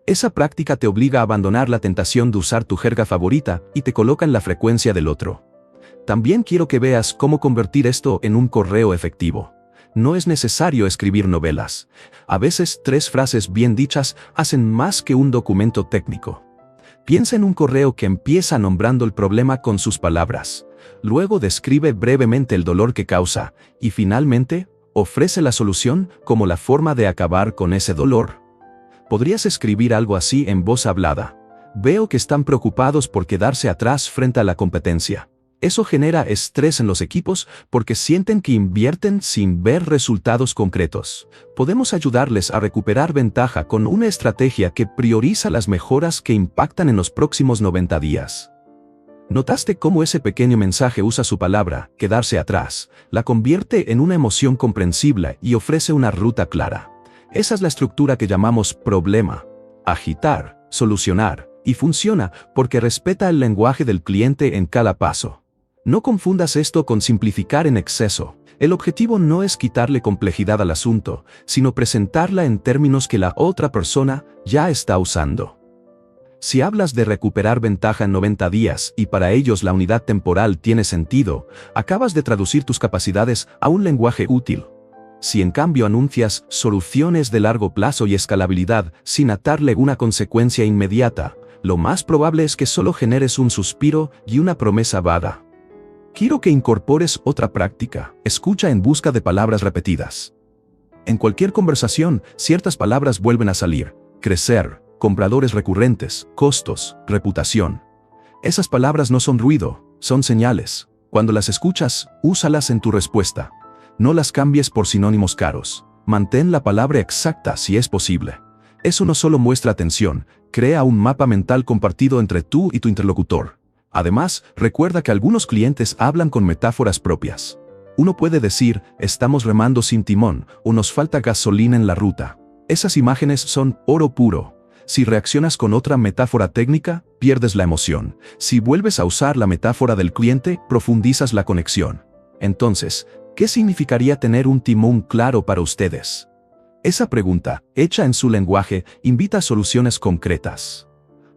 Esa práctica te obliga a abandonar la tentación de usar tu jerga favorita y te coloca en la frecuencia del otro. También quiero que veas cómo convertir esto en un correo efectivo. No es necesario escribir novelas. A veces 3 frases bien dichas hacen más que un documento técnico. Piensa en un correo que empieza nombrando el problema con sus palabras. Luego describe brevemente el dolor que causa y finalmente ofrece la solución como la forma de acabar con ese dolor. Podrías escribir algo así en voz hablada. Veo que están preocupados por quedarse atrás frente a la competencia. Eso genera estrés en los equipos porque sienten que invierten sin ver resultados concretos. Podemos ayudarles a recuperar ventaja con una estrategia que prioriza las mejoras que impactan en los próximos 90 días. ¿Notaste cómo ese pequeño mensaje usa su palabra, quedarse atrás, la convierte en una emoción comprensible y ofrece una ruta clara? Esa es la estructura que llamamos problema, agitar, solucionar, y funciona porque respeta el lenguaje del cliente en cada paso. No confundas esto con simplificar en exceso. El objetivo no es quitarle complejidad al asunto, sino presentarla en términos que la otra persona ya está usando. Si hablas de recuperar ventaja en 90 días y para ellos la unidad temporal tiene sentido, acabas de traducir tus capacidades a un lenguaje útil. Si en cambio anuncias soluciones de largo plazo y escalabilidad sin atarle una consecuencia inmediata, lo más probable es que solo generes un suspiro y una promesa vaga. Quiero que incorpores otra práctica. Escucha en busca de palabras repetidas. En cualquier conversación, ciertas palabras vuelven a salir. Crecer, compradores recurrentes, costos, reputación. Esas palabras no son ruido, son señales. Cuando las escuchas, úsalas en tu respuesta. No las cambies por sinónimos caros. Mantén la palabra exacta si es posible. Eso no solo muestra atención, crea un mapa mental compartido entre tú y tu interlocutor. Además, recuerda que algunos clientes hablan con metáforas propias. Uno puede decir, estamos remando sin timón, o nos falta gasolina en la ruta. Esas imágenes son oro puro. Si reaccionas con otra metáfora técnica, pierdes la emoción. Si vuelves a usar la metáfora del cliente, profundizas la conexión. Entonces, ¿qué significaría tener un timón claro para ustedes? Esa pregunta, hecha en su lenguaje, invita a soluciones concretas.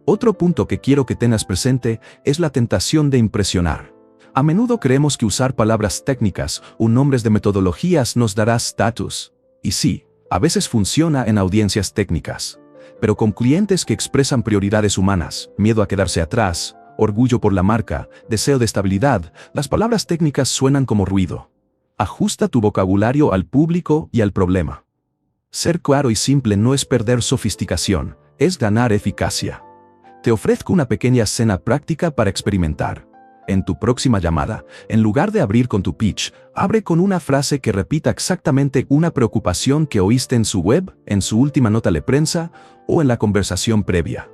Otro punto que quiero que tengas presente es la tentación de impresionar. A menudo creemos que usar palabras técnicas o nombres de metodologías nos dará estatus. Y sí, a veces funciona en audiencias técnicas. Pero con clientes que expresan prioridades humanas, miedo a quedarse atrás, orgullo por la marca, deseo de estabilidad, las palabras técnicas suenan como ruido. Ajusta tu vocabulario al público y al problema. Ser claro y simple no es perder sofisticación, es ganar eficacia. Te ofrezco una pequeña escena práctica para experimentar. En tu próxima llamada, en lugar de abrir con tu pitch, abre con una frase que repita exactamente una preocupación que oíste en su web, en su última nota de prensa o en la conversación previa.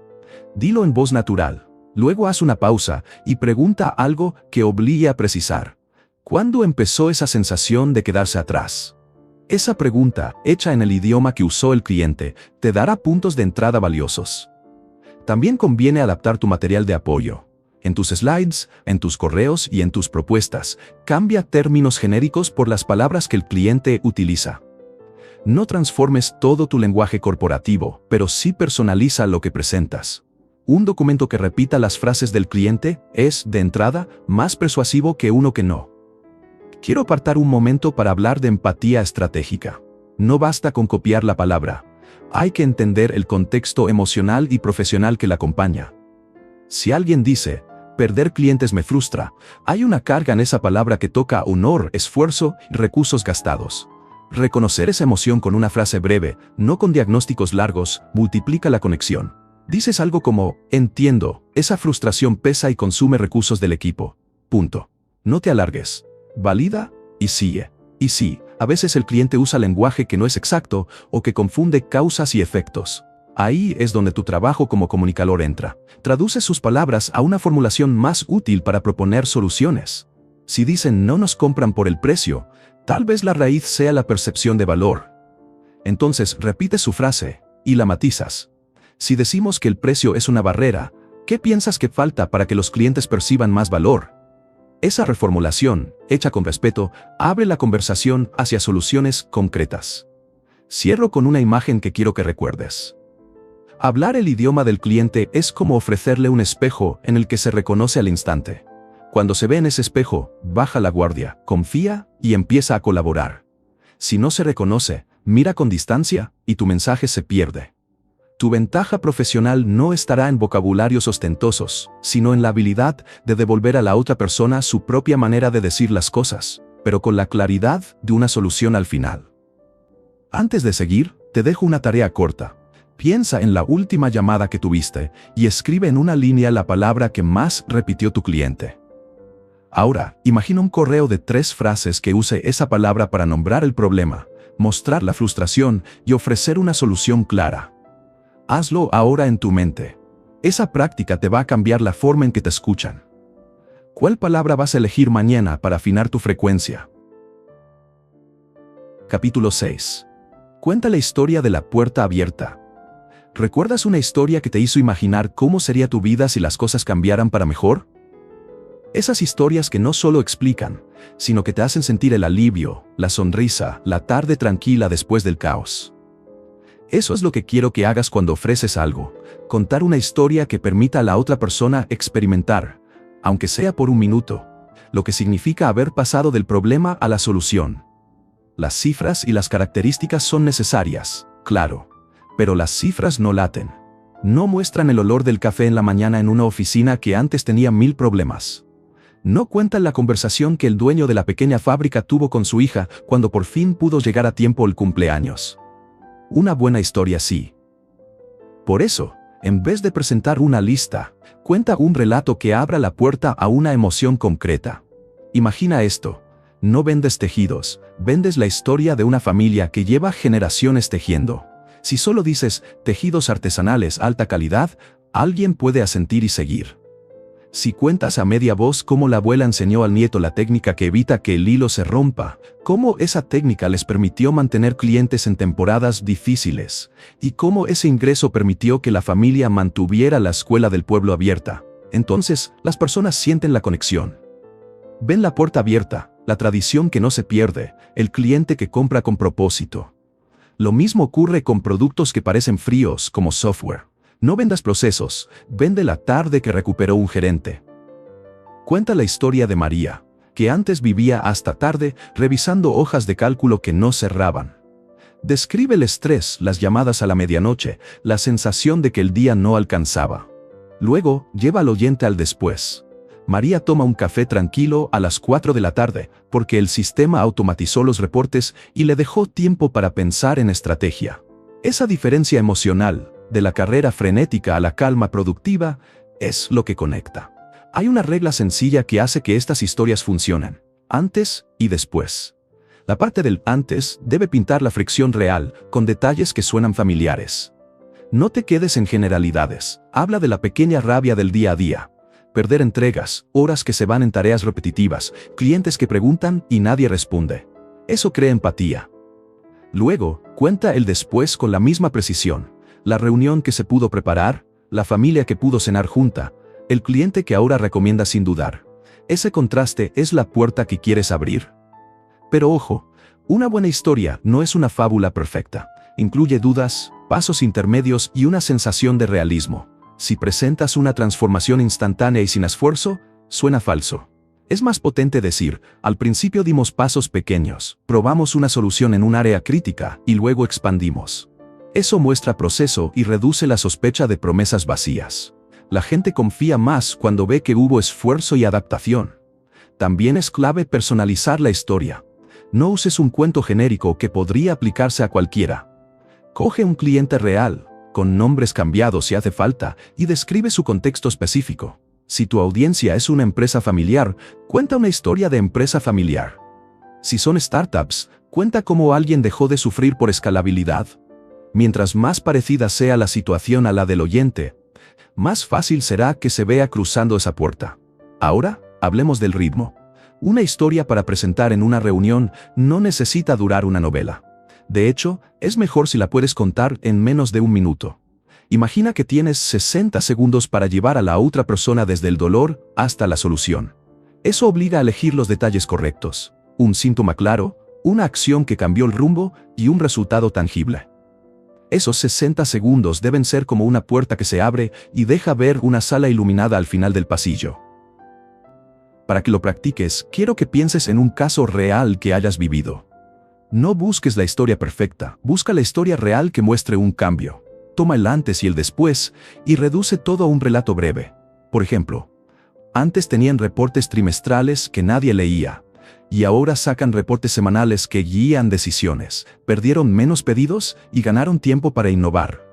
Dilo en voz natural. Luego haz una pausa y pregunta algo que obligue a precisar. ¿Cuándo empezó esa sensación de quedarse atrás? Esa pregunta, hecha en el idioma que usó el cliente, te dará puntos de entrada valiosos. También conviene adaptar tu material de apoyo. En tus slides, en tus correos y en tus propuestas, cambia términos genéricos por las palabras que el cliente utiliza. No transformes todo tu lenguaje corporativo, pero sí personaliza lo que presentas. Un documento que repita las frases del cliente es, de entrada, más persuasivo que uno que no. Quiero apartar un momento para hablar de empatía estratégica. No basta con copiar la palabra. Hay que entender el contexto emocional y profesional que la acompaña. Si alguien dice, perder clientes me frustra, hay una carga en esa palabra que toca honor, esfuerzo y recursos gastados. Reconocer esa emoción con una frase breve, no con diagnósticos largos, multiplica la conexión. Dices algo como, entiendo, esa frustración pesa y consume recursos del equipo. Punto. No te alargues. Valida y sigue. Y sí, a veces el cliente usa lenguaje que no es exacto o que confunde causas y efectos. Ahí es donde tu trabajo como comunicador entra. Traduce sus palabras a una formulación más útil para proponer soluciones. Si dicen no nos compran por el precio, tal vez la raíz sea la percepción de valor. Entonces repite su frase y la matizas. Si decimos que el precio es una barrera, ¿qué piensas que falta para que los clientes perciban más valor? Esa reformulación, hecha con respeto, abre la conversación hacia soluciones concretas. Cierro con una imagen que quiero que recuerdes. Hablar el idioma del cliente es como ofrecerle un espejo en el que se reconoce al instante. Cuando se ve en ese espejo, baja la guardia, confía y empieza a colaborar. Si no se reconoce, mira con distancia y tu mensaje se pierde. Tu ventaja profesional no estará en vocabularios ostentosos, sino en la habilidad de devolver a la otra persona su propia manera de decir las cosas, pero con la claridad de una solución al final. Antes de seguir, te dejo una tarea corta. Piensa en la última llamada que tuviste y escribe en una línea la palabra que más repitió tu cliente. Ahora, imagina un correo de 3 frases que use esa palabra para nombrar el problema, mostrar la frustración y ofrecer una solución clara. Hazlo ahora en tu mente. Esa práctica te va a cambiar la forma en que te escuchan. ¿Cuál palabra vas a elegir mañana para afinar tu frecuencia? Capítulo 6. Cuenta la historia de la puerta abierta. ¿Recuerdas una historia que te hizo imaginar cómo sería tu vida si las cosas cambiaran para mejor? Esas historias que no solo explican, sino que te hacen sentir el alivio, la sonrisa, la tarde tranquila después del caos. Eso es lo que quiero que hagas cuando ofreces algo, contar una historia que permita a la otra persona experimentar, aunque sea por un minuto, lo que significa haber pasado del problema a la solución. Las cifras y las características son necesarias, claro, pero las cifras no laten. No muestran el olor del café en la mañana en una oficina que antes tenía 1000 problemas. No cuentan la conversación que el dueño de la pequeña fábrica tuvo con su hija cuando por fin pudo llegar a tiempo el cumpleaños. Una buena historia sí. Por eso, en vez de presentar una lista, cuenta un relato que abra la puerta a una emoción concreta. Imagina esto. No vendes tejidos, vendes la historia de una familia que lleva generaciones tejiendo. Si solo dices tejidos artesanales alta calidad, alguien puede asentir y seguir. Si cuentas a media voz cómo la abuela enseñó al nieto la técnica que evita que el hilo se rompa, cómo esa técnica les permitió mantener clientes en temporadas difíciles, y cómo ese ingreso permitió que la familia mantuviera la escuela del pueblo abierta, entonces las personas sienten la conexión. Ven la puerta abierta, la tradición que no se pierde, el cliente que compra con propósito. Lo mismo ocurre con productos que parecen fríos, como software. No vendas procesos, vende la tarde que recuperó un gerente. Cuenta la historia de María, que antes vivía hasta tarde revisando hojas de cálculo que no cerraban. Describe el estrés, las llamadas a la medianoche, la sensación de que el día no alcanzaba. Luego, lleva al oyente al después. María toma un café tranquilo a las 4 de la tarde, porque el sistema automatizó los reportes y le dejó tiempo para pensar en estrategia. Esa diferencia emocional, de la carrera frenética a la calma productiva, es lo que conecta. Hay una regla sencilla que hace que estas historias funcionen, antes y después. La parte del antes debe pintar la fricción real, con detalles que suenan familiares. No te quedes en generalidades, habla de la pequeña rabia del día a día. Perder entregas, horas que se van en tareas repetitivas, clientes que preguntan y nadie responde. Eso crea empatía. Luego, cuenta el después con la misma precisión. La reunión que se pudo preparar, la familia que pudo cenar junta, el cliente que ahora recomienda sin dudar. Ese contraste es la puerta que quieres abrir. Pero ojo, una buena historia no es una fábula perfecta. Incluye dudas, pasos intermedios y una sensación de realismo. Si presentas una transformación instantánea y sin esfuerzo, suena falso. Es más potente decir, al principio dimos pasos pequeños, probamos una solución en un área crítica y luego expandimos. Eso muestra proceso y reduce la sospecha de promesas vacías. La gente confía más cuando ve que hubo esfuerzo y adaptación. También es clave personalizar la historia. No uses un cuento genérico que podría aplicarse a cualquiera. Coge un cliente real, con nombres cambiados si hace falta, y describe su contexto específico. Si tu audiencia es una empresa familiar, cuenta una historia de empresa familiar. Si son startups, cuenta cómo alguien dejó de sufrir por escalabilidad. Mientras más parecida sea la situación a la del oyente, más fácil será que se vea cruzando esa puerta. Ahora, hablemos del ritmo. Una historia para presentar en una reunión no necesita durar una novela. De hecho, es mejor si la puedes contar en menos de un minuto. Imagina que tienes 60 segundos para llevar a la otra persona desde el dolor hasta la solución. Eso obliga a elegir los detalles correctos. Un síntoma claro, una acción que cambió el rumbo y un resultado tangible. Esos 60 segundos deben ser como una puerta que se abre y deja ver una sala iluminada al final del pasillo. Para que lo practiques, quiero que pienses en un caso real que hayas vivido. No busques la historia perfecta, busca la historia real que muestre un cambio. Toma el antes y el después y reduce todo a un relato breve. Por ejemplo, antes tenían reportes trimestrales que nadie leía, y ahora sacan reportes semanales que guían decisiones, perdieron menos pedidos y ganaron tiempo para innovar.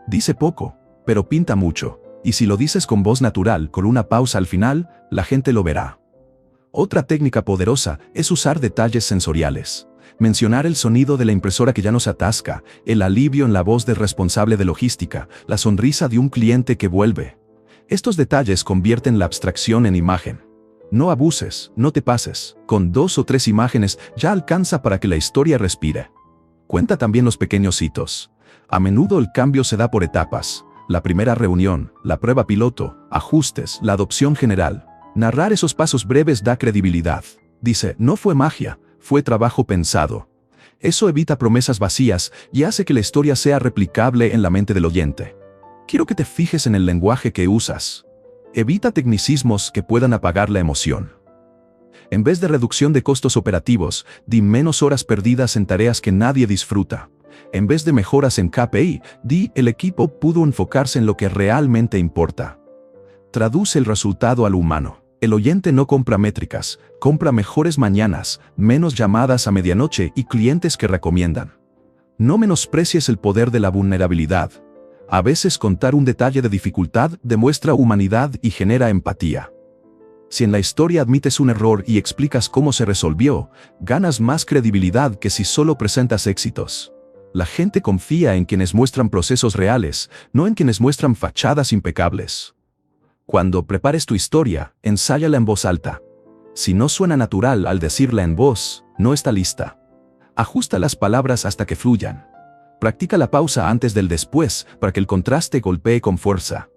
Dice poco, pero pinta mucho, y si lo dices con voz natural, con una pausa al final, la gente lo verá. Otra técnica poderosa es usar detalles sensoriales. Mencionar el sonido de la impresora que ya no se atasca, el alivio en la voz del responsable de logística, la sonrisa de un cliente que vuelve. Estos detalles convierten la abstracción en imagen. No abuses, no te pases. Con 2 o 3 imágenes ya alcanza para que la historia respire. Cuenta también los pequeños hitos. A menudo el cambio se da por etapas. La primera reunión, la prueba piloto, ajustes, la adopción general. Narrar esos pasos breves da credibilidad. Dice, no fue magia, fue trabajo pensado. Eso evita promesas vacías y hace que la historia sea replicable en la mente del oyente. Quiero que te fijes en el lenguaje que usas. Evita tecnicismos que puedan apagar la emoción. En vez de reducción de costos operativos, di menos horas perdidas en tareas que nadie disfruta. En vez de mejoras en KPI, di el equipo pudo enfocarse en lo que realmente importa. Traduce el resultado al humano. El oyente no compra métricas, compra mejores mañanas, menos llamadas a medianoche y clientes que recomiendan. No menosprecies el poder de la vulnerabilidad. A veces contar un detalle de dificultad demuestra humanidad y genera empatía. Si en la historia admites un error y explicas cómo se resolvió, ganas más credibilidad que si solo presentas éxitos. La gente confía en quienes muestran procesos reales, no en quienes muestran fachadas impecables. Cuando prepares tu historia, ensáyala en voz alta. Si no suena natural al decirla en voz, no está lista. Ajusta las palabras hasta que fluyan. Practica la pausa antes del después para que el contraste golpee con fuerza.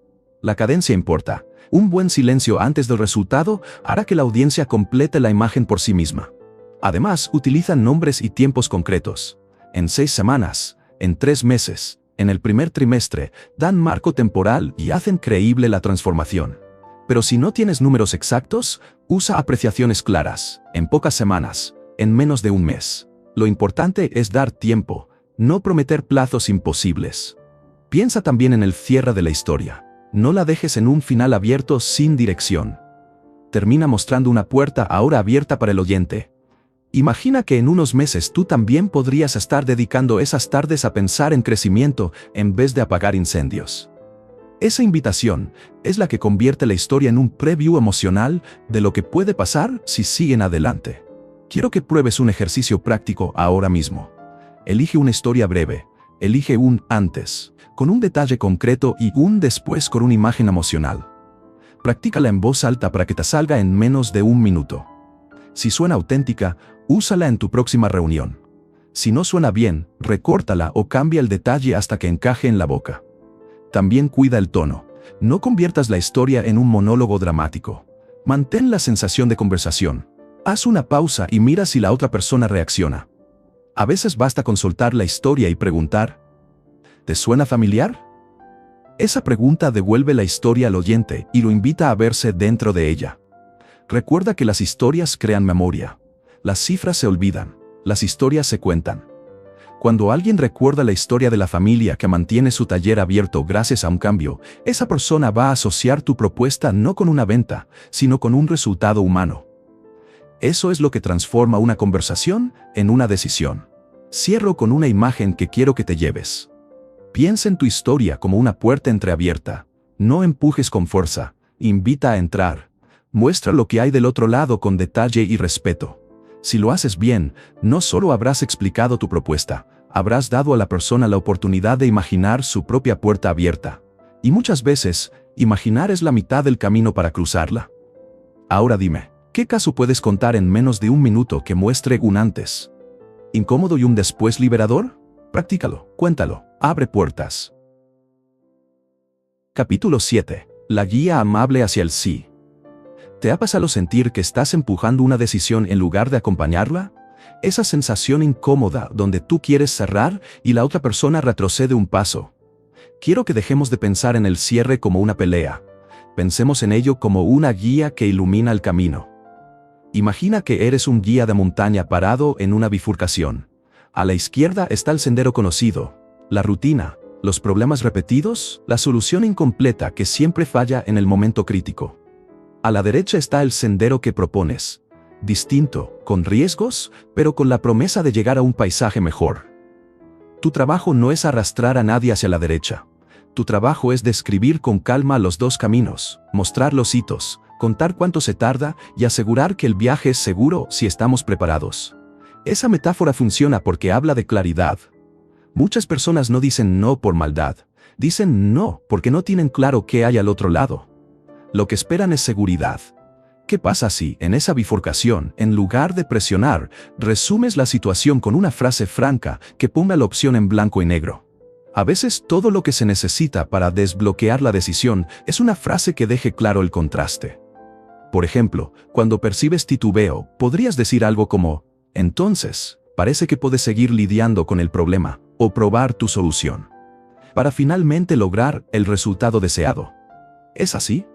La cadencia importa. Un buen silencio antes del resultado hará que la audiencia complete la imagen por sí misma. Además, utiliza nombres y tiempos concretos. En 6 semanas, en 3 meses, en el primer trimestre, dan marco temporal y hacen creíble la transformación. Pero si no tienes números exactos, usa apreciaciones claras, en pocas semanas, en menos de un mes. Lo importante es dar tiempo, no prometer plazos imposibles. Piensa también en el cierre de la historia. No la dejes en un final abierto sin dirección. Termina mostrando una puerta ahora abierta para el oyente. Imagina que en unos meses tú también podrías estar dedicando esas tardes a pensar en crecimiento en vez de apagar incendios. Esa invitación es la que convierte la historia en un preview emocional de lo que puede pasar si siguen adelante. Quiero que pruebes un ejercicio práctico ahora mismo. Elige una historia breve, elige un antes, con un detalle concreto y un después con una imagen emocional. Practícala en voz alta para que te salga en menos de un minuto. Si suena auténtica, úsala en tu próxima reunión. Si no suena bien, recórtala o cambia el detalle hasta que encaje en la boca. También cuida el tono. No conviertas la historia en un monólogo dramático. Mantén la sensación de conversación. Haz una pausa y mira si la otra persona reacciona. A veces basta con soltar la historia y preguntar: ¿te suena familiar? Esa pregunta devuelve la historia al oyente y lo invita a verse dentro de ella. Recuerda que las historias crean memoria. Las cifras se olvidan, las historias se cuentan. Cuando alguien recuerda la historia de la familia que mantiene su taller abierto gracias a un cambio, esa persona va a asociar tu propuesta no con una venta, sino con un resultado humano. Eso es lo que transforma una conversación en una decisión. Cierro con una imagen que quiero que te lleves. Piensa en tu historia como una puerta entreabierta. No empujes con fuerza, invita a entrar. Muestra lo que hay del otro lado con detalle y respeto. Si lo haces bien, no solo habrás explicado tu propuesta, habrás dado a la persona la oportunidad de imaginar su propia puerta abierta. Y muchas veces, imaginar es la mitad del camino para cruzarla. Ahora dime, ¿qué caso puedes contar en menos de un minuto que muestre un antes incómodo y un después liberador? Practícalo, cuéntalo, abre puertas. Capítulo 7. La guía amable hacia el sí. ¿Te ha pasado sentir que estás empujando una decisión en lugar de acompañarla? Esa sensación incómoda donde tú quieres cerrar y la otra persona retrocede un paso. Quiero que dejemos de pensar en el cierre como una pelea. Pensemos en ello como una guía que ilumina el camino. Imagina que eres un guía de montaña parado en una bifurcación. A la izquierda está el sendero conocido, la rutina, los problemas repetidos, la solución incompleta que siempre falla en el momento crítico. A la derecha está el sendero que propones, distinto, con riesgos, pero con la promesa de llegar a un paisaje mejor. Tu trabajo no es arrastrar a nadie hacia la derecha. Tu trabajo es describir con calma los dos caminos, mostrar los hitos, contar cuánto se tarda y asegurar que el viaje es seguro si estamos preparados. Esa metáfora funciona porque habla de claridad. Muchas personas no dicen no por maldad, dicen no porque no tienen claro qué hay al otro lado. Lo que esperan es seguridad. ¿Qué pasa si, en esa bifurcación, en lugar de presionar, resumes la situación con una frase franca que ponga la opción en blanco y negro? A veces todo lo que se necesita para desbloquear la decisión es una frase que deje claro el contraste. Por ejemplo, cuando percibes titubeo, podrías decir algo como: entonces, parece que puedes seguir lidiando con el problema, o probar tu solución, para finalmente lograr el resultado deseado. ¿Es así?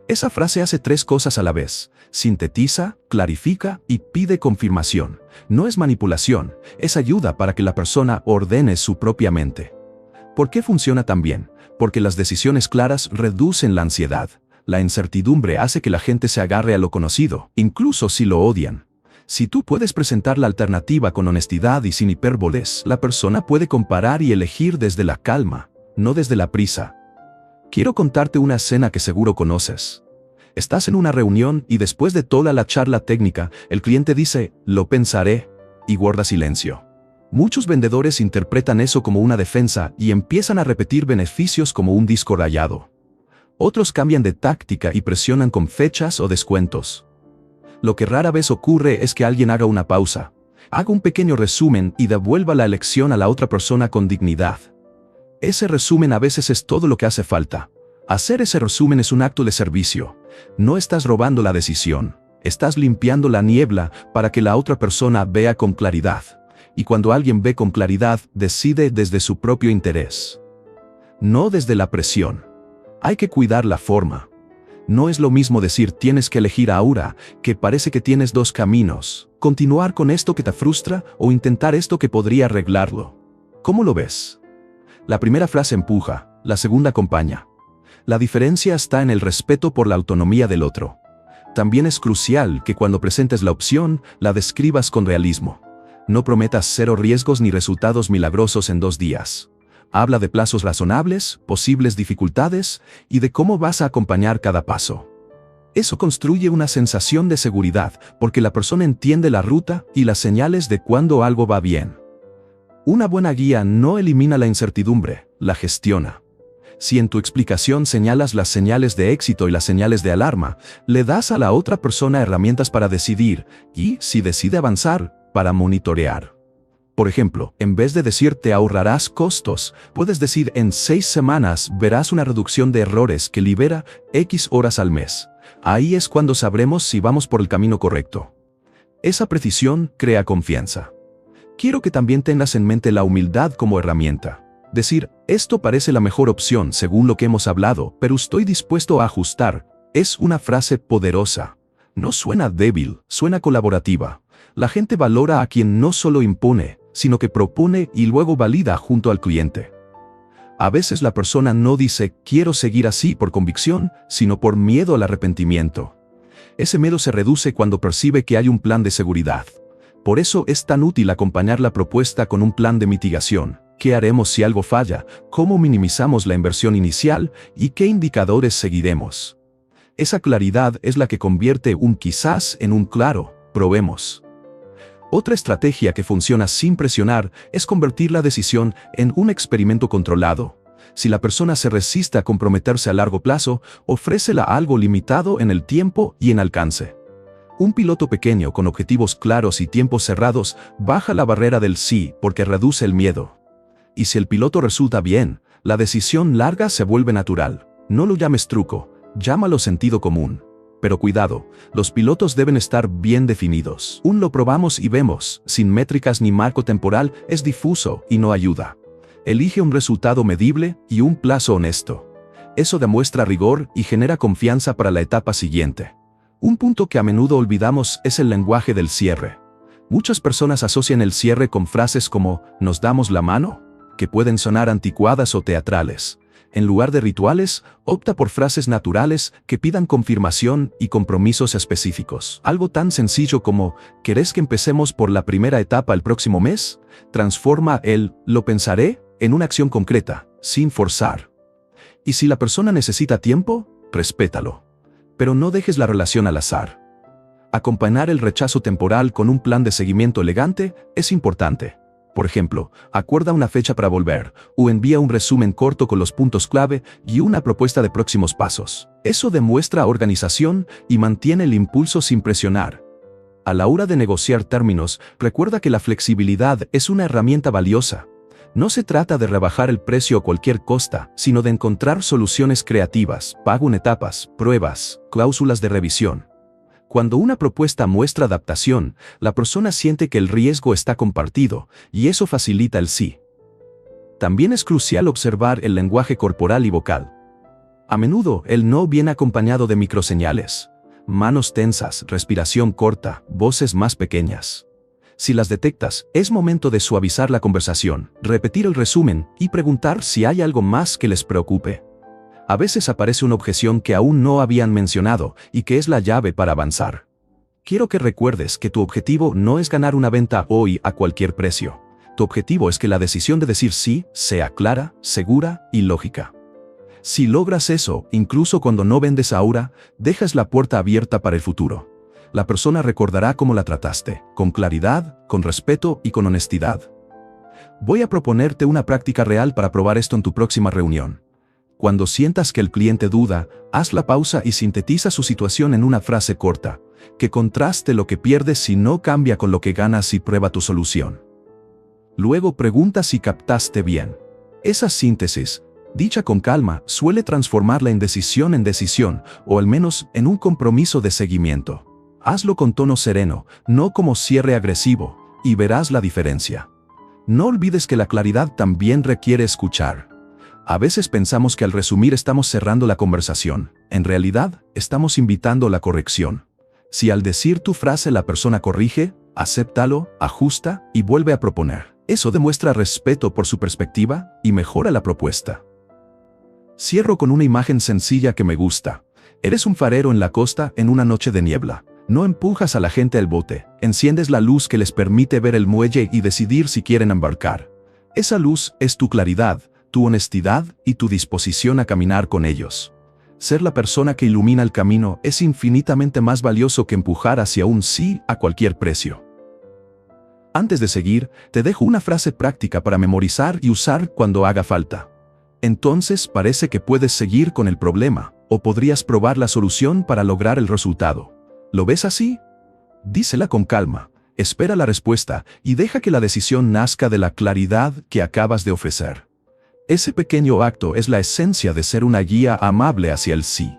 Esa frase hace 3 cosas a la vez: sintetiza, clarifica y pide confirmación. No es manipulación, es ayuda para que la persona ordene su propia mente. ¿Por qué funciona tan bien? Porque las decisiones claras reducen la ansiedad. La incertidumbre hace que la gente se agarre a lo conocido, incluso si lo odian. Si tú puedes presentar la alternativa con honestidad y sin hipérboles, la persona puede comparar y elegir desde la calma, no desde la prisa. Quiero contarte una escena que seguro conoces. Estás en una reunión y después de toda la charla técnica, el cliente dice: lo pensaré, y guarda silencio. Muchos vendedores interpretan eso como una defensa y empiezan a repetir beneficios como un disco rayado. Otros cambian de táctica y presionan con fechas o descuentos. Lo que rara vez ocurre es que alguien haga una pausa, haga un pequeño resumen y devuelva la elección a la otra persona con dignidad. Ese resumen a veces es todo lo que hace falta. Hacer ese resumen es un acto de servicio. No estás robando la decisión, estás limpiando la niebla para que la otra persona vea con claridad. Y cuando alguien ve con claridad, decide desde su propio interés, no desde la presión. Hay que cuidar la forma. No es lo mismo decir tienes que elegir ahora, que parece que tienes dos caminos, continuar con esto que te frustra o intentar esto que podría arreglarlo. ¿Cómo lo ves? La primera frase empuja, la segunda acompaña. La diferencia está en el respeto por la autonomía del otro. También es crucial que cuando presentes la opción, la describas con realismo. No prometas cero riesgos ni resultados milagrosos en 2 días. Habla de plazos razonables, posibles dificultades y de cómo vas a acompañar cada paso. Eso construye una sensación de seguridad, porque la persona entiende la ruta y las señales de cuándo algo va bien. Una buena guía no elimina la incertidumbre, la gestiona. Si en tu explicación señalas las señales de éxito y las señales de alarma, le das a la otra persona herramientas para decidir y, si decide avanzar, para monitorear. Por ejemplo, en vez de decir te ahorrarás costos, puedes decir en 6 semanas verás una reducción de errores que libera X horas al mes. Ahí es cuando sabremos si vamos por el camino correcto. Esa precisión crea confianza. Quiero que también tengas en mente la humildad como herramienta. Decir, esto parece la mejor opción según lo que hemos hablado, pero estoy dispuesto a ajustar, es una frase poderosa. No suena débil, suena colaborativa. La gente valora a quien no solo impone, sino que propone y luego valida junto al cliente. A veces la persona no dice quiero seguir así por convicción, sino por miedo al arrepentimiento. Ese miedo se reduce cuando percibe que hay un plan de seguridad. Por eso es tan útil acompañar la propuesta con un plan de mitigación. ¿Qué haremos si algo falla? ¿Cómo minimizamos la inversión inicial? ¿Y qué indicadores seguiremos? Esa claridad es la que convierte un quizás en un claro, probemos. Otra estrategia que funciona sin presionar es convertir la decisión en un experimento controlado. Si la persona se resiste a comprometerse a largo plazo, ofrécela algo limitado en el tiempo y en alcance. Un piloto pequeño con objetivos claros y tiempos cerrados baja la barrera del sí porque reduce el miedo. Y si el piloto resulta bien, la decisión larga se vuelve natural. No lo llames truco, llámalo sentido común. Pero cuidado, los pilotos deben estar bien definidos. Un lo probamos y vemos, sin métricas ni marco temporal, es difuso y no ayuda. Elige un resultado medible y un plazo honesto. Eso demuestra rigor y genera confianza para la etapa siguiente. Un punto que a menudo olvidamos es el lenguaje del cierre. Muchas personas asocian el cierre con frases como «¿nos damos la mano?», que pueden sonar anticuadas o teatrales. En lugar de rituales, opta por frases naturales que pidan confirmación y compromisos específicos. Algo tan sencillo como ¿querés que empecemos por la primera etapa el próximo mes? Transforma el «lo pensaré» en una acción concreta, sin forzar. Y si la persona necesita tiempo, respétalo. Pero no dejes la relación al azar. Acompañar el rechazo temporal con un plan de seguimiento elegante es importante. Por ejemplo, acuerda una fecha para volver, o envía un resumen corto con los puntos clave y una propuesta de próximos pasos. Eso demuestra organización y mantiene el impulso sin presionar. A la hora de negociar términos, recuerda que la flexibilidad es una herramienta valiosa. No se trata de rebajar el precio a cualquier costa, sino de encontrar soluciones creativas, pago en etapas, pruebas, cláusulas de revisión. Cuando una propuesta muestra adaptación, la persona siente que el riesgo está compartido, y eso facilita el sí. También es crucial observar el lenguaje corporal y vocal. A menudo, el no viene acompañado de microseñales. Manos tensas, respiración corta, voces más pequeñas. Si las detectas, es momento de suavizar la conversación, repetir el resumen y preguntar si hay algo más que les preocupe. A veces aparece una objeción que aún no habían mencionado y que es la llave para avanzar. Quiero que recuerdes que tu objetivo no es ganar una venta hoy a cualquier precio. Tu objetivo es que la decisión de decir sí sea clara, segura y lógica. Si logras eso, incluso cuando no vendes ahora, dejas la puerta abierta para el futuro. La persona recordará cómo la trataste, con claridad, con respeto y con honestidad. Voy a proponerte una práctica real para probar esto en tu próxima reunión. Cuando sientas que el cliente duda, haz la pausa y sintetiza su situación en una frase corta, que contraste lo que pierdes si no cambia con lo que ganas y prueba tu solución. Luego pregunta si captaste bien. Esa síntesis, dicha con calma, suele transformar la indecisión en decisión, o al menos en un compromiso de seguimiento. Hazlo con tono sereno, no como cierre agresivo, y verás la diferencia. No olvides que la claridad también requiere escuchar. A veces pensamos que al resumir estamos cerrando la conversación. En realidad, estamos invitando la corrección. Si al decir tu frase la persona corrige, acéptalo, ajusta y vuelve a proponer. Eso demuestra respeto por su perspectiva y mejora la propuesta. Cierro con una imagen sencilla que me gusta. Eres un farero en la costa en una noche de niebla. No empujas a la gente al bote, enciendes la luz que les permite ver el muelle y decidir si quieren embarcar. Esa luz es tu claridad, tu honestidad y tu disposición a caminar con ellos. Ser la persona que ilumina el camino es infinitamente más valioso que empujar hacia un sí a cualquier precio. Antes de seguir, te dejo una frase práctica para memorizar y usar cuando haga falta. Entonces parece que puedes seguir con el problema, o podrías probar la solución para lograr el resultado. ¿Lo ves así? Dísela con calma, espera la respuesta y deja que la decisión nazca de la claridad que acabas de ofrecer. Ese pequeño acto es la esencia de ser una guía amable hacia el sí.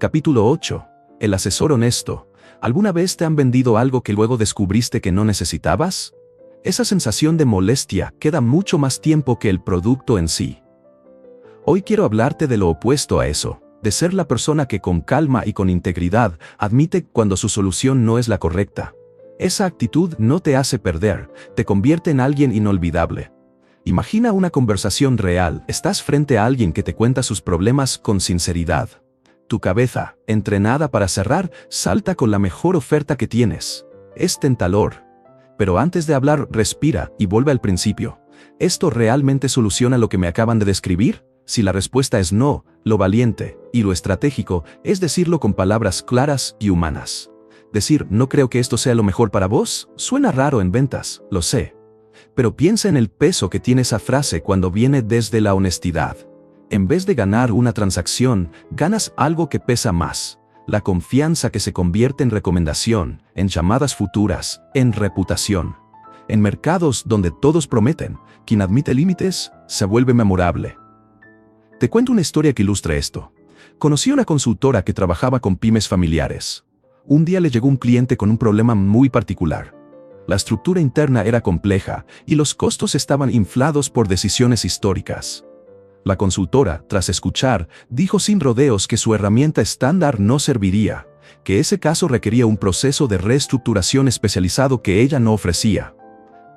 Capítulo 8. El asesor honesto. ¿Alguna vez te han vendido algo que luego descubriste que no necesitabas? Esa sensación de molestia queda mucho más tiempo que el producto en sí. Hoy quiero hablarte de lo opuesto a eso, de ser la persona que con calma y con integridad admite cuando su solución no es la correcta. Esa actitud no te hace perder, te convierte en alguien inolvidable. Imagina una conversación real, estás frente a alguien que te cuenta sus problemas con sinceridad. Tu cabeza, entrenada para cerrar, salta con la mejor oferta que tienes. Es tentador. Pero antes de hablar, respira y vuelve al principio. ¿Esto realmente soluciona lo que me acaban de describir? Si la respuesta es no, lo valiente y lo estratégico es decirlo con palabras claras y humanas. Decir, no creo que esto sea lo mejor para vos, suena raro en ventas, lo sé. Pero piensa en el peso que tiene esa frase cuando viene desde la honestidad. En vez de ganar una transacción, ganas algo que pesa más. La confianza que se convierte en recomendación, en llamadas futuras, en reputación. En mercados donde todos prometen, quien admite límites, se vuelve memorable. Te cuento una historia que ilustra esto. Conocí a una consultora que trabajaba con pymes familiares. Un día le llegó un cliente con un problema muy particular. La estructura interna era compleja y los costos estaban inflados por decisiones históricas. La consultora, tras escuchar, dijo sin rodeos que su herramienta estándar no serviría, que ese caso requería un proceso de reestructuración especializado que ella no ofrecía.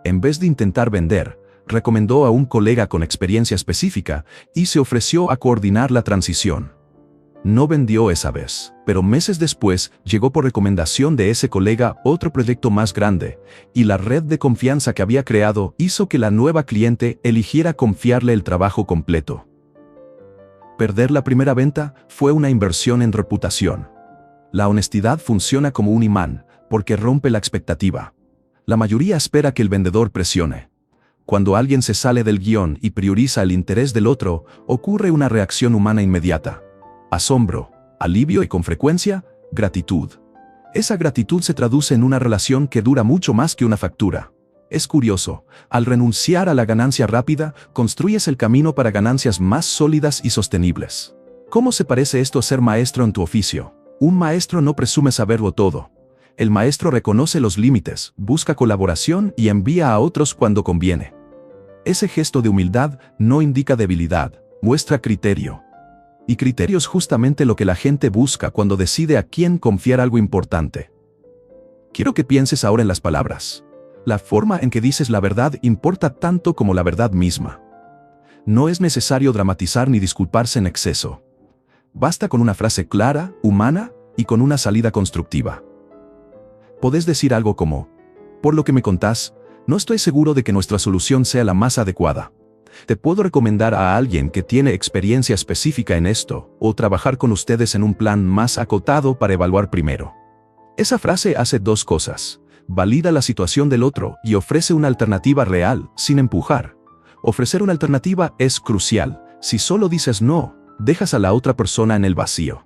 En vez de intentar vender, recomendó a un colega con experiencia específica y se ofreció a coordinar la transición. No vendió esa vez, pero meses después llegó por recomendación de ese colega otro proyecto más grande, y la red de confianza que había creado hizo que la nueva cliente eligiera confiarle el trabajo completo. Perder la primera venta fue una inversión en reputación. La honestidad funciona como un imán, porque rompe la expectativa. La mayoría espera que el vendedor presione. Cuando alguien se sale del guión y prioriza el interés del otro, ocurre una reacción humana inmediata. Asombro, alivio y con frecuencia, gratitud. Esa gratitud se traduce en una relación que dura mucho más que una factura. Es curioso, al renunciar a la ganancia rápida, construyes el camino para ganancias más sólidas y sostenibles. ¿Cómo se parece esto a ser maestro en tu oficio? Un maestro no presume saberlo todo. El maestro reconoce los límites, busca colaboración y envía a otros cuando conviene. Ese gesto de humildad no indica debilidad, muestra criterio. Y criterio es justamente lo que la gente busca cuando decide a quién confiar algo importante. Quiero que pienses ahora en las palabras. La forma en que dices la verdad importa tanto como la verdad misma. No es necesario dramatizar ni disculparse en exceso. Basta con una frase clara, humana y con una salida constructiva. Podés decir algo como, por lo que me contás, no estoy seguro de que nuestra solución sea la más adecuada. Te puedo recomendar a alguien que tiene experiencia específica en esto, o trabajar con ustedes en un plan más acotado para evaluar primero. Esa frase hace dos cosas. Valida la situación del otro y ofrece una alternativa real, sin empujar. Ofrecer una alternativa es crucial. Si solo dices no, dejas a la otra persona en el vacío.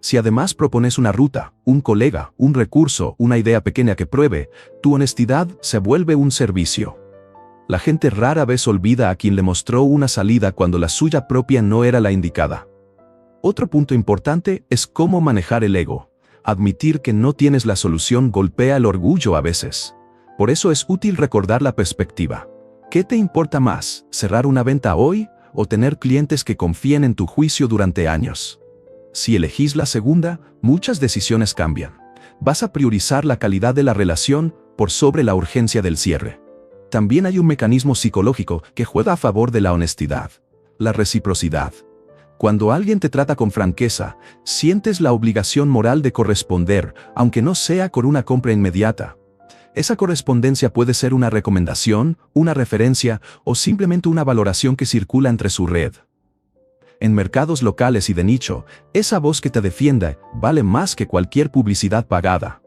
Si además propones una ruta, un colega, un recurso, una idea pequeña que pruebe, tu honestidad se vuelve un servicio. La gente rara vez olvida a quien le mostró una salida cuando la suya propia no era la indicada. Otro punto importante es cómo manejar el ego. Admitir que no tienes la solución golpea el orgullo a veces. Por eso es útil recordar la perspectiva. ¿Qué te importa más, cerrar una venta hoy o tener clientes que confíen en tu juicio durante años? Si elegís la segunda, muchas decisiones cambian. Vas a priorizar la calidad de la relación por sobre la urgencia del cierre. También hay un mecanismo psicológico que juega a favor de la honestidad: la reciprocidad. Cuando alguien te trata con franqueza, sientes la obligación moral de corresponder, aunque no sea con una compra inmediata. Esa correspondencia puede ser una recomendación, una referencia o simplemente una valoración que circula entre su red. En mercados locales y de nicho, esa voz que te defienda vale más que cualquier publicidad pagada.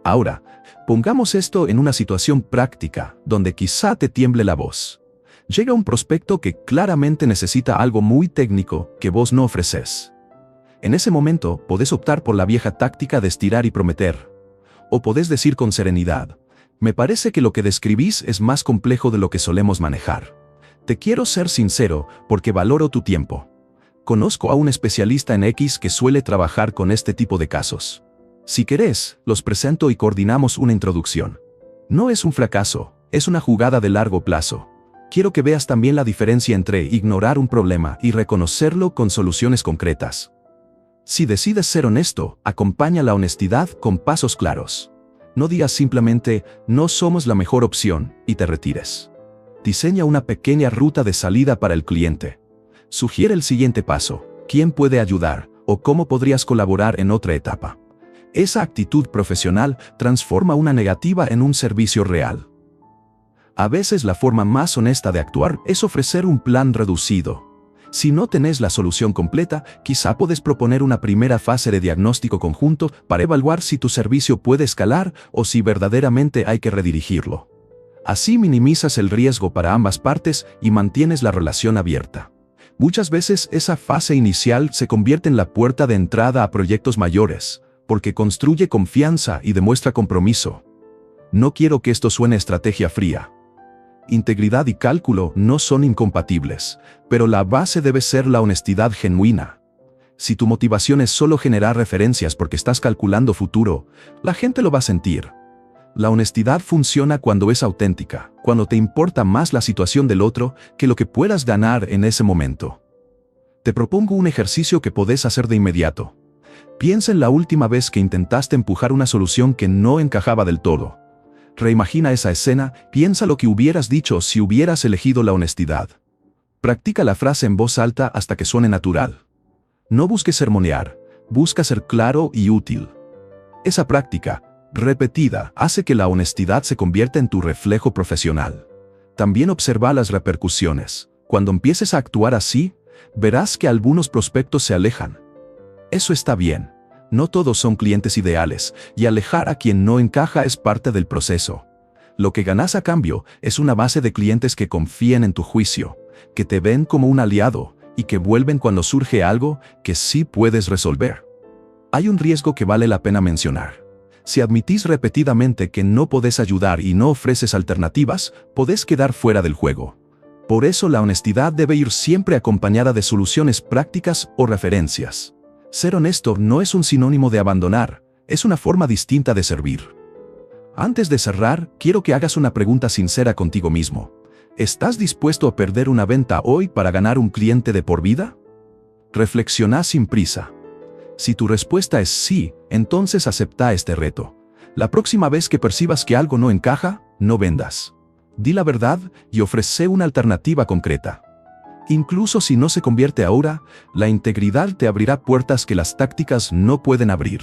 Ahora, pongamos esto en una situación práctica, donde quizá te tiemble la voz. Llega un prospecto que claramente necesita algo muy técnico que vos no ofreces. En ese momento, podés optar por la vieja táctica de estirar y prometer. O podés decir con serenidad: me parece que lo que describís es más complejo de lo que solemos manejar. Te quiero ser sincero porque valoro tu tiempo. Conozco a un especialista en X que suele trabajar con este tipo de casos. Si querés, los presento y coordinamos una introducción. No es un fracaso, es una jugada de largo plazo. Quiero que veas también la diferencia entre ignorar un problema y reconocerlo con soluciones concretas. Si decides ser honesto, acompaña la honestidad con pasos claros. No digas simplemente, no somos la mejor opción, y te retires. Diseña una pequeña ruta de salida para el cliente. Sugiere el siguiente paso: quién puede ayudar o cómo podrías colaborar en otra etapa. Esa actitud profesional transforma una negativa en un servicio real. A veces la forma más honesta de actuar es ofrecer un plan reducido. Si no tenés la solución completa, quizá podés proponer una primera fase de diagnóstico conjunto para evaluar si tu servicio puede escalar o si verdaderamente hay que redirigirlo. Así minimizas el riesgo para ambas partes y mantienes la relación abierta. Muchas veces esa fase inicial se convierte en la puerta de entrada a proyectos mayores, porque construye confianza y demuestra compromiso. No quiero que esto suene estrategia fría. Integridad y cálculo no son incompatibles, pero la base debe ser la honestidad genuina. Si tu motivación es solo generar referencias porque estás calculando futuro, la gente lo va a sentir. La honestidad funciona cuando es auténtica, cuando te importa más la situación del otro que lo que puedas ganar en ese momento. Te propongo un ejercicio que podés hacer de inmediato. Piensa en la última vez que intentaste empujar una solución que no encajaba del todo. Reimagina esa escena, piensa lo que hubieras dicho si hubieras elegido la honestidad. Practica la frase en voz alta hasta que suene natural. No busques sermonear, busca ser claro y útil. Esa práctica, repetida, hace que la honestidad se convierta en tu reflejo profesional. También observa las repercusiones. Cuando empieces a actuar así, verás que algunos prospectos se alejan. Eso está bien. No todos son clientes ideales, y alejar a quien no encaja es parte del proceso. Lo que ganas a cambio es una base de clientes que confían en tu juicio, que te ven como un aliado y que vuelven cuando surge algo que sí puedes resolver. Hay un riesgo que vale la pena mencionar. Si admitís repetidamente que no podés ayudar y no ofreces alternativas, podés quedar fuera del juego. Por eso la honestidad debe ir siempre acompañada de soluciones prácticas o referencias. Ser honesto no es un sinónimo de abandonar, es una forma distinta de servir. Antes de cerrar, quiero que hagas una pregunta sincera contigo mismo. ¿Estás dispuesto a perder una venta hoy para ganar un cliente de por vida? Reflexiona sin prisa. Si tu respuesta es sí, entonces acepta este reto. La próxima vez que percibas que algo no encaja, no vendas. Di la verdad y ofrece una alternativa concreta. Incluso si no se convierte ahora, la integridad te abrirá puertas que las tácticas no pueden abrir.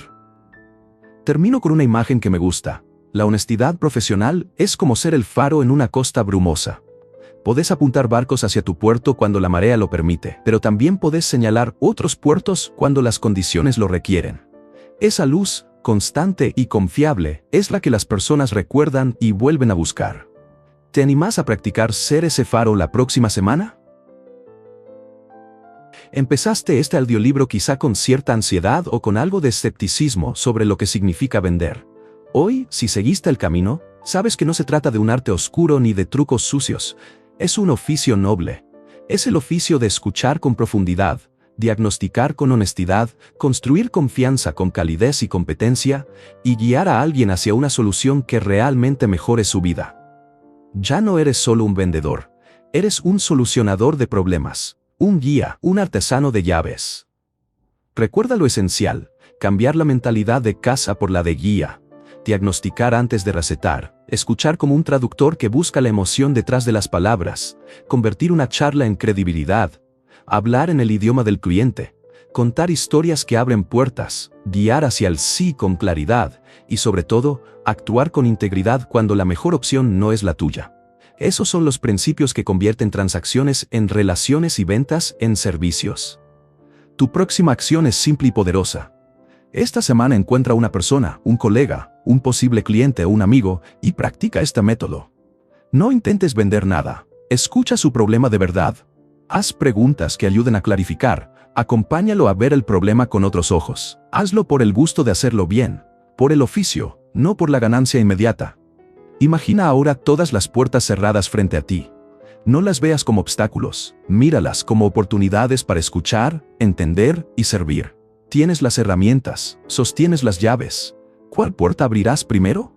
Termino con una imagen que me gusta. La honestidad profesional es como ser el faro en una costa brumosa. Podés apuntar barcos hacia tu puerto cuando la marea lo permite, pero también podés señalar otros puertos cuando las condiciones lo requieren. Esa luz, constante y confiable, es la que las personas recuerdan y vuelven a buscar. ¿Te animás a practicar ser ese faro la próxima semana? Empezaste este audiolibro quizá con cierta ansiedad o con algo de escepticismo sobre lo que significa vender. Hoy, si seguiste el camino, sabes que no se trata de un arte oscuro ni de trucos sucios. Es un oficio noble. Es el oficio de escuchar con profundidad, diagnosticar con honestidad, construir confianza con calidez y competencia, y guiar a alguien hacia una solución que realmente mejore su vida. Ya no eres solo un vendedor, eres un solucionador de problemas, un guía, un artesano de llaves. Recuerda lo esencial: cambiar la mentalidad de casa por la de guía, diagnosticar antes de recetar, escuchar como un traductor que busca la emoción detrás de las palabras, convertir una charla en credibilidad, hablar en el idioma del cliente, contar historias que abren puertas, guiar hacia el sí con claridad y, sobre todo, actuar con integridad cuando la mejor opción no es la tuya. Esos son los principios que convierten transacciones en relaciones y ventas en servicios. Tu próxima acción es simple y poderosa. Esta semana encuentra una persona, un colega, un posible cliente o un amigo y practica este método. No intentes vender nada. Escucha su problema de verdad. Haz preguntas que ayuden a clarificar. Acompáñalo a ver el problema con otros ojos. Hazlo por el gusto de hacerlo bien, por el oficio, no por la ganancia inmediata. Imagina ahora todas las puertas cerradas frente a ti. No las veas como obstáculos, míralas como oportunidades para escuchar, entender y servir. Tienes las herramientas, sostienes las llaves. ¿Cuál puerta abrirás primero?